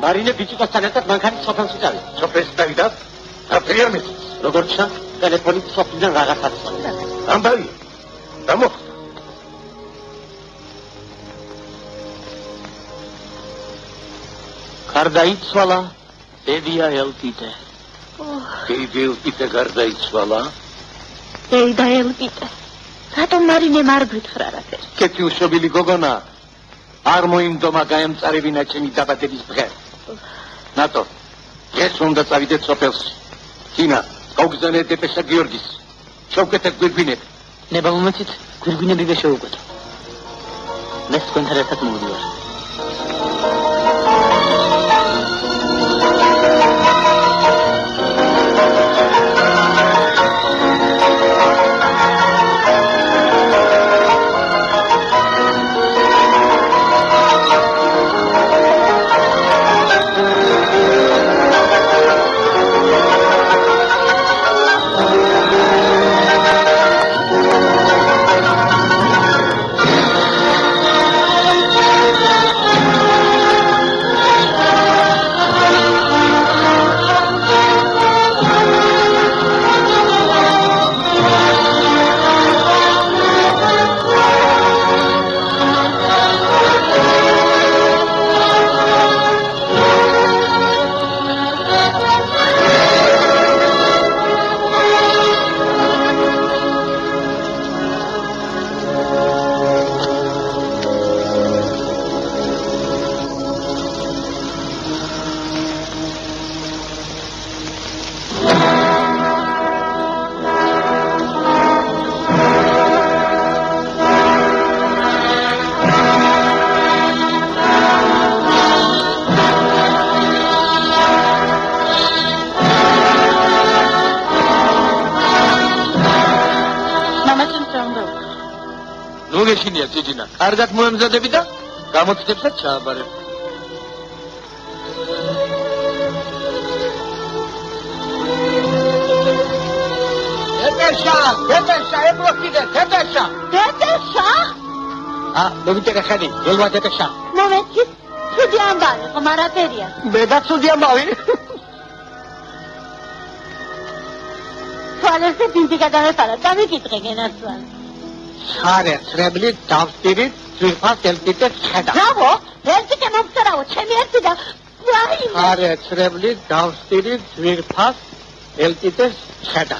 მარინე ბიჭიკოსთან ერთად მანქანის სოფელში წავიდა. სოფელში წავიდა? აფრიარ მის. როგორც ჩანს, ტელეფონით სოფლიდან რაღაც აცვალა. ამბავი. დამოხდა. გარდაიცვალა დედია ელპიტე. დედი ელპიტე გარდაიცვალა? დედა ელპიტე. რატომ მარინე მარგვით ხრარაფერ? კეთი უშობილი გოგონა. არ მოიმდომა გაემწარებინა ჩემი დაბადების დღე. ნატო, ეს უნდა წავიდეთ სოფელში. თინა, გავგზავნე დეპეშა გიორგის. შევკეთებ გვირგვინები. ნება მომეცით, გვირგვინები შევუკეთო. მე თქვენთან ერთად მოვიდივარ. გეშინია ძიძინა. კარგად მოემზადები და გამოცდებსაც ჩააბარე. დეპეშა, ეპროფიდე, დეპეშა. მოვიწერე ხელი, ელვა დეპეშა. მომეცი, ცუდი ამბავი, ხომ არაფერია. მე და ცუდი ამბავი. თვალებზე ბინდი გადავეფარა, დამიკითხე გენაცვალ. სარეცრებლი დავსტირით ძვირფას ელპიტეს ხედა. ბრავო, ელპიტე მომწერაო, ჩემი ერთი და ვაიმე. სარეცრებლი დავსტირით ძვირფას ელპიტეს ხედა.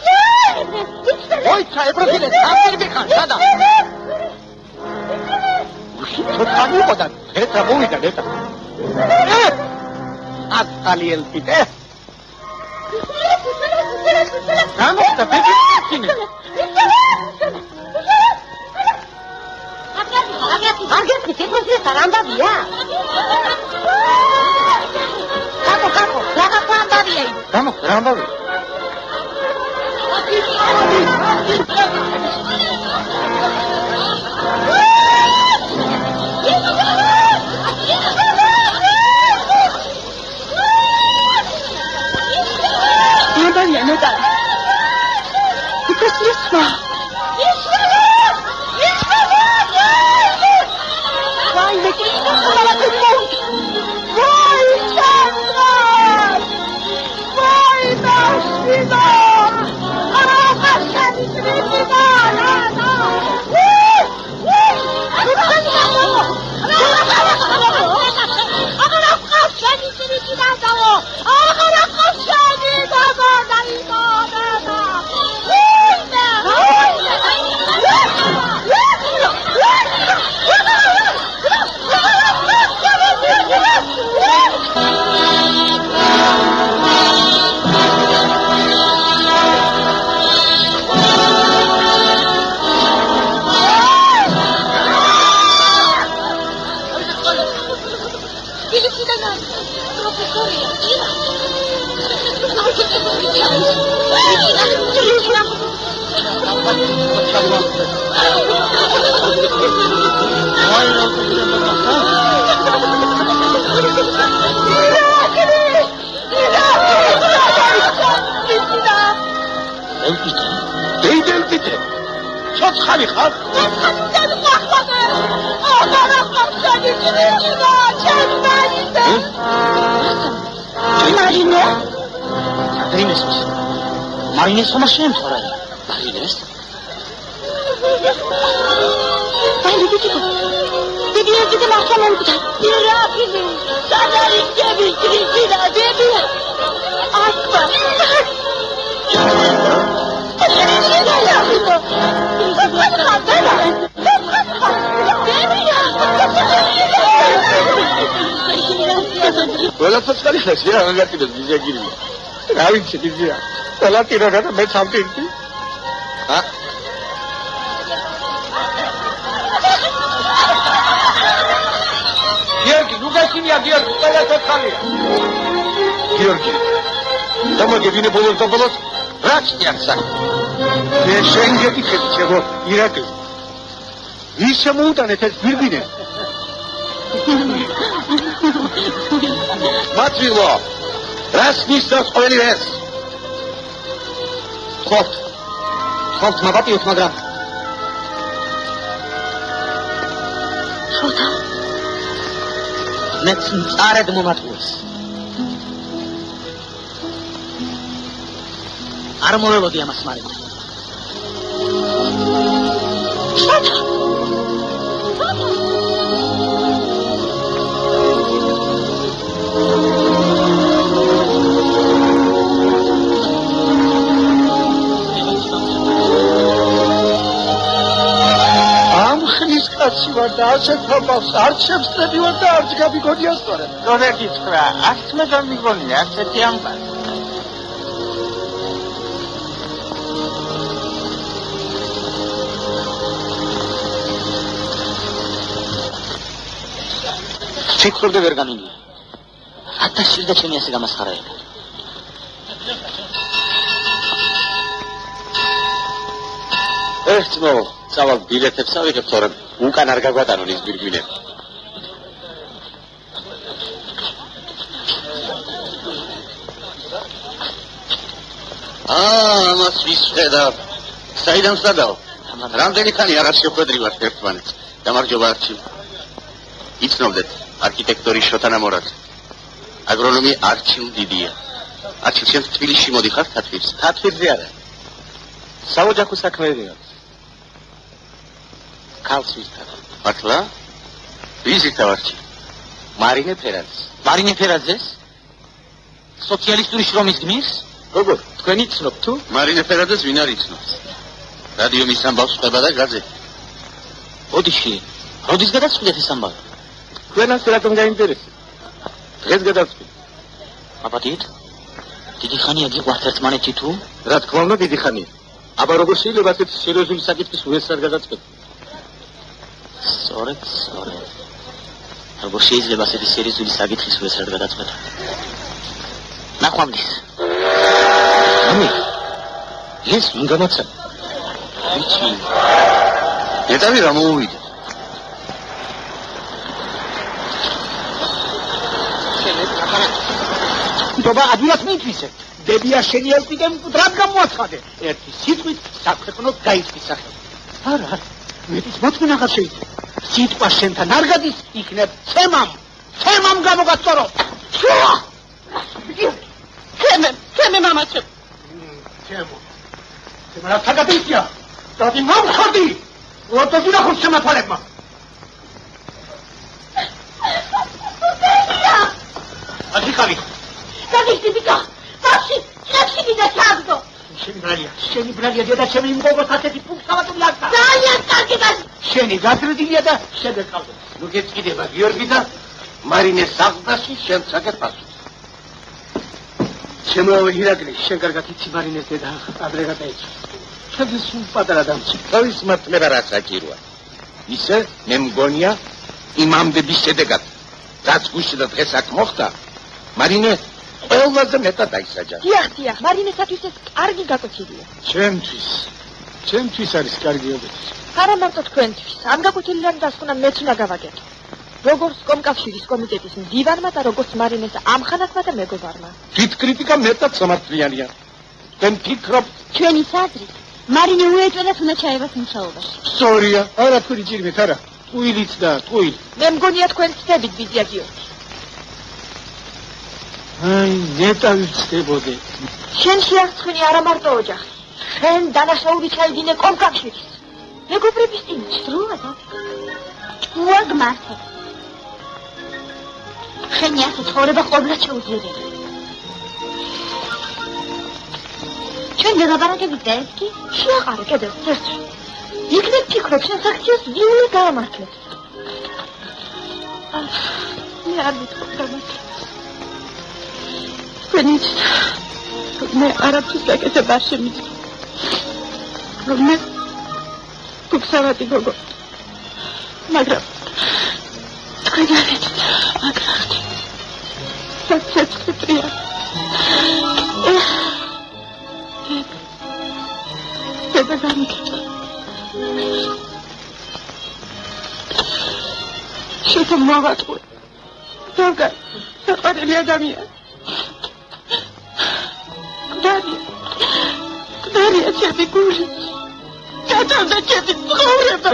ოიცა, ეპროფილე, დავსტირები ხარ, სადა? უშიცხოთანი იყო და ეცა მოვიდა, ეცა. აცალი ელპიტე. გამოხდა, ბიჭი. აგეთი, ეპროფილე, ამბავია? კაკო, რა ამბავია ის? რა ამბავია? ამბავია ნეტა. იფესლისმა. ვაი, მარინეს ხომ შემთვრა? მარინეს? აი დიდი ერთი მარხა მომკვდა. ირაფილი, სადარი გები კრიტინა დები. აკვა. ყველა ცოცხალი ხეშია, აგატიბეს ბიზიაგირია. რა ვიცი ბიზია. ყველა ტიროდა და მე სამტირდი. გიორგი, ნუგაშინია გიორგი, ყველა ცოცხალია. გიორგი. დამაგებინე ბოლოს და ბოლოს რა ჩიახსა? მე შენ გეკითხები ჩემო ირაკლი. ის შემოუტანეთ ეს გვირგვინე. მათვილო, რას ნიშნავს ყველი ეს? ხოთ მაბატიოთ, მაგრამ შოთა მეც წარედ მომატყუეს. არ მოველოდი ამას მარინა. შოთა კაცი ვარ და ასეთ ამბავს არ შემსწრები ვარ და არც გამიგონია სწორად. როდი გითხრა, არც მე გამიგონია ასეთი ამბავი. შეკრობდე ვერ განუნია. რატო შეიძლება ჩემი ასე გამასხარეება? ერთმო წავალ ბილეთებს ავიღებ, თორემ უკან არ გაგვატანონ ის გვირგვინები. ამას ვისხედავ. საიდან სადაო? რამდენი ხანი აღარ შეხვედრივართ ერთმანეთს. გამარჯობა არჩილ. იცნობდეთ, არქიტექტორი შოთა ნამორაძე. აგრონომი არჩილ დიდია. არჩილ, შენ თბილისში მოდიხარ თათბირს? თათბირზე არა. საოჯახო საქმეები აქვს. ქალს ვისთან. მართლა? ვიზითა ვარჩი? მარინე ფერაძე. მარინე ფერაძეს? სოციალისტური შრომის გმირს? როგორ? თქვენ იცნობ თუ? მარინე ფერაძეს ვინ არ იცნობს? რადიო მის ამბავს ხვდება და გაზეთი. ოდიში, როდის გადაწყვეტეთ ეს ამბავი? თქვენას რატომ გაინტერესებს? დღეს გადაწყვეტ. აბადით? დიდი ხანია გიყვართ ერთმანეთი თუ? რა თქმა უნდა, დიდი ხანია. აბა როგორ შეიძლება ასეთ სერიოზული საკითხის უესად გადაწყვეტ? სწორედ. როგორ შეიძლება ასეთი სერიოზული საკითხის უესრად გადაწყვეტა? ნახვამდის. ამი. ეს უნდა მოცა. ვიცი. ეტავი რა მოუვიდა. დობა ადვილად მითვისე. დებია შენი ელპიკემ რად გამოაცხადე. ერთი სიტყვით საქვეყნოდ გაიწვის სახელი. არა, მეტიც მოთმინა აღარ შეიძლება. სიტყვა შენთან არ გადის, იქნებ ცემამ გამოგასწორო. ჩემე მამაცო. ჩემო რა თაგადია? დადი მომხდი. როდი ნახო შემათვალებმა. აკიკარი. დაგიხდიკა. ბავში, წებში გიდა ჩაგდო. შენი ბრალია დედა ჩემი მგოგოს ასეთი ფუნქციონალური აქა. ძალიან კარგი ბავშვი. შენი გაზრდილია და შეგეყავდა. ნუ გეწიდება გიორგი და მარინეს სახლში შენ საკეთებასო. ჩემო ირაკლი, შენ კარგად იცი მარინეს დედა ადრე გადაეცა. შენ სულ პატარა დამცი. თავის მართლება რა საჭიროა. ისე მე მგონია იმამდების შედეგად. რაც გუშინ და დღეს აქ მოხდა, მარინე ყველაზე მეტად დაისაჯა. დიახ, მარინესათვის ეს კარგი გაკვეთილია. ჩემთვის არის კარგი ობიექტი. არა მარტო თქვენთვის, ამ გაკვეთილიდან დასკვნა მეც უნდა გავაკეთო. როგორც კომკავშირის კომიტეტის მდივანმა და როგორც მარინეს ამხანათმა და მეგობარმა. თვით კრიტიკა მეტად სამართლიანია. თქვენ ფიქრობთ, ჩვენი საზრით, მარინე უეჭვენათ უნდა ჩაევას მუშაობაში. სწორია. არა თქვენი ჭირვით, არა. ტყუილიც და ტყუილი. მე მგონია თქვენ ცდებით ვიზია გიორგი. აი, ნეტავი ვწდებოდე. შენ შეახცხვინე არა მარტო ოჯახს. შენ დანაშაული ჩაიდინე კომკავშირის. მეგობრების წინაშე. დროა და ჭუა გმართე. შენი ასე ცხოვრება ყოველდღე შეუძლებელი. ჩვენ დაგაბარაკებით და ეს კი შეაყარე კიდევ ერთ. იქნებ ფიქრობ შენ საქციას ვიულა გაამართლებს. მე არ ვიტყოდი. მე არაფრის გაკეთება არ შემიძლია. მე გუქსავატი გოგო. მაგრამ თქვენ არით აგრახთ. საერთოდ და გამიქეთ. შეთომ მოვატყვე. ზოგა საყვარელი ადამიანი. დარია ჩემი გული. გათავდა ჩემი ცხოვრება.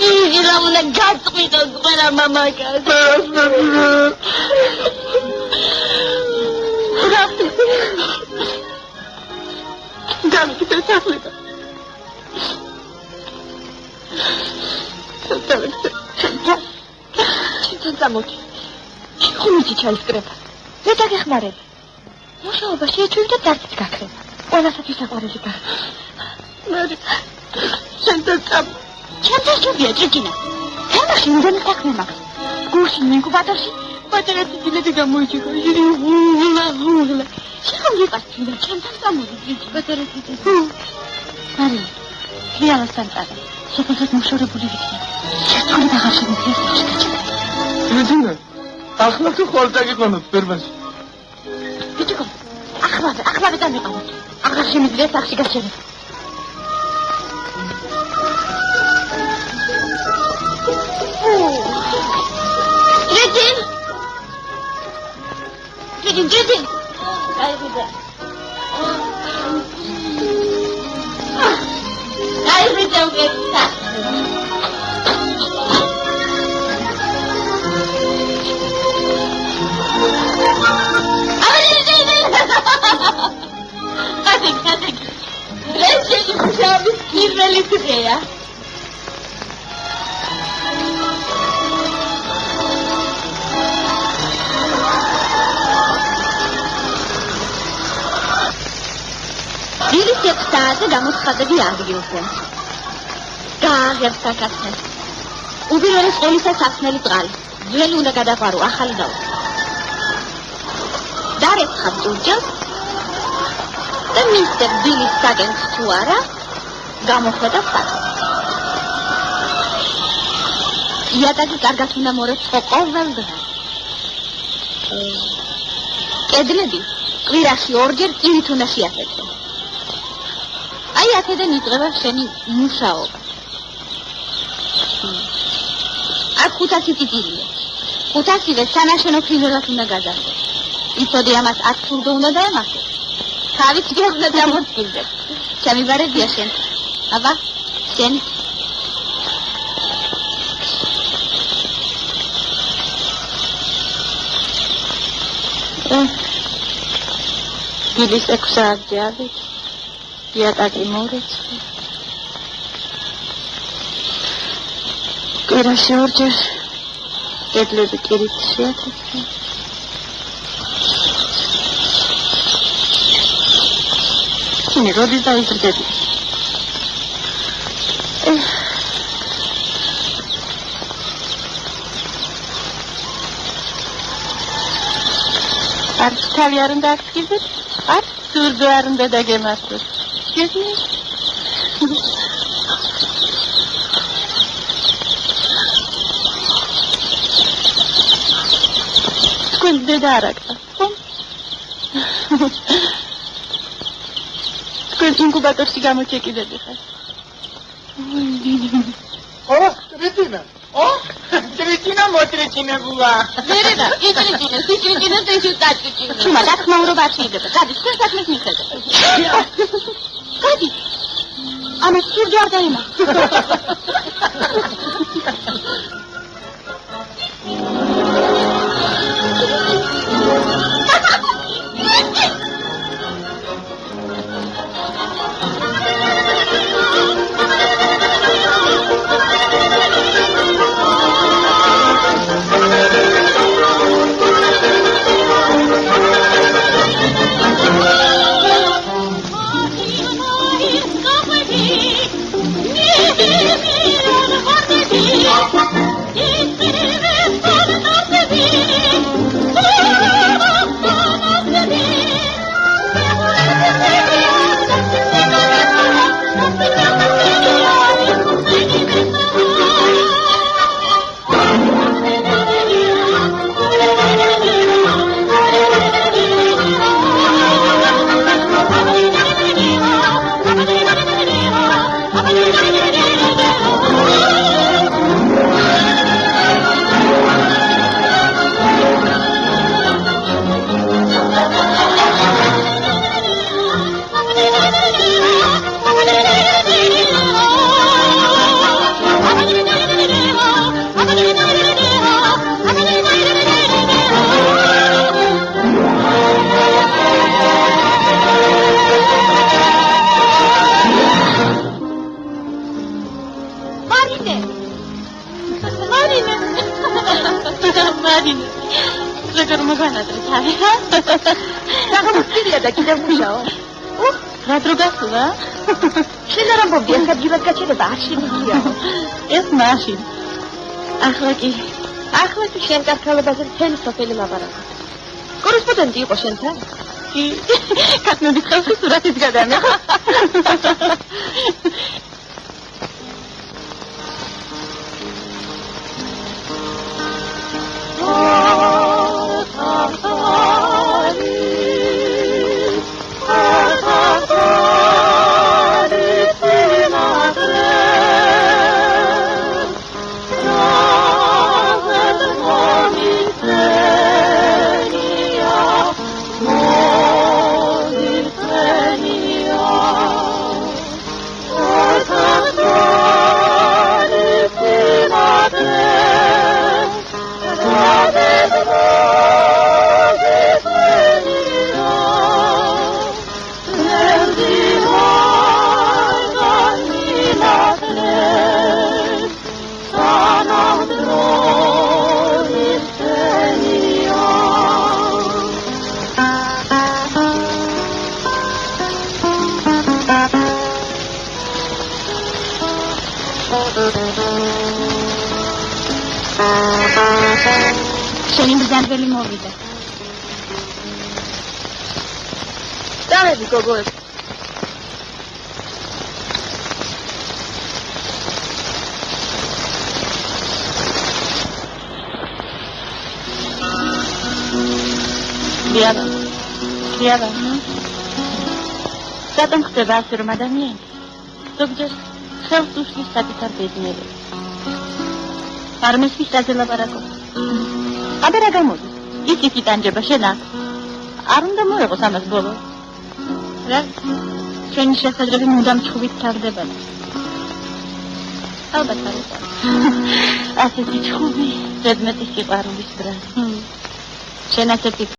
Izilam una gatsmita zgwera mamaka. Dami kita saklita. Cinta-moti. Ხუმიცი ჩაისკრება. მე დაგეხმარები. მუშაობაში ეჭვი და დარწიც გაქრება. ყველასათვის საყვარელი გახდა. მე შენთან ჩაჭრია ჭიჭინა. თამაში იმდენი საქმე მაქვს. გუშინ ინკუბატორში პატარა ციცილები გამოიჭიქა. უღლა. შეხომ ვიყავ ჩემთან წამოვიდი პატარა ციცილი. მარი. ხიალასთან წადა. შეფასად მოშორებული ვიქნა. შეთქული აღარ შემიძლია შეჭიჭა. ჭიჭინა. ახლა თუ ხოლმე დაგიყვანოთ ფერმაში. ბიჭო, ახლა დამიყავოთ. აღარ შემიძლია სახში გაჩერება. Джин. Ай, видел это. Хатик. Речи шаби кирвели трея. Დილის 6 საათზე გამოცხადები ადგილზე. გააღებსა კაცებს. უპირველეს ყოვლისა სასმელი წყალი. ძველი უნდა გადაყარო, ახალი დაუწყო. არ ეცხარ ჯურჯელს და მისტერ ბილის საგენს თუ არა გამოხედა სად. იატაკი კარგად უნდა მორეცხო ყოველდღე. კედლები კვირაში ორჯერ წილით უნდა შეაფეთქო. აი აქედან იწყება შენი მუშაობა. აქ 500 წიწილია. 500-ზე სანაშენო ფრიზელას უნდა გაზარდო. იცოდი ამას 10 ფურდო უნდა დაემართო. თავის ჯერ უნდა დამოწილდე. შემიბარებია შენ. აბა, შენ. ბილის 6 საათზე ავით. იატაკი მორეცხო. კვირაში ორჯერ კედლები კირით შეაფეთქე. შენი როდის დაიზრდები? არ თავი არ უნდა აქცგიზეთ? არ სურდო არ უნდა დაგემართოს. გესმის? თქვენ დედა არ აკრა, ხო? თქვენ ინკუბატორში გამოჩეკიდები ხარ. ტრიცინა. ტრიცინა მოტრიცინებულა. მერედა, იტრიცინა, სიტრიცინა და ისუტატრიცინა. თუმა დახმაურობა შეიძლება. გადი, თქვენ საქმეს მიხედავ. გადი. ამას სურჯი არ დაიმა. ახლა შენ კარქალებაზე თელი სოფელი ლაპარაკა. კორესპონდენტი იყო შენთან? კი. კაცნობის ხელში სურათის გადანა. შენი ბრძანებელი მოვიდა. წავედი გოგოებს. Liaba. Rādam xდება ასე რომ ადამიანი ზოგჯერ ხელს უშლის საკუთარ ბედნიერებას. არ მესმის რაზე ლაპარაკობს. აბა რა გამოდის? ის იტანჯება შენ აქ. არ უნდა მოეღოს ამას ბოლო. რა? შენი შესაძლებელი მუდამ ჩხუბით თარდებოდა. ალბათ არ იყო. ასეთი ჩხუბი ზედმეტი სიყვარულის ბრალი. შენ ასეთი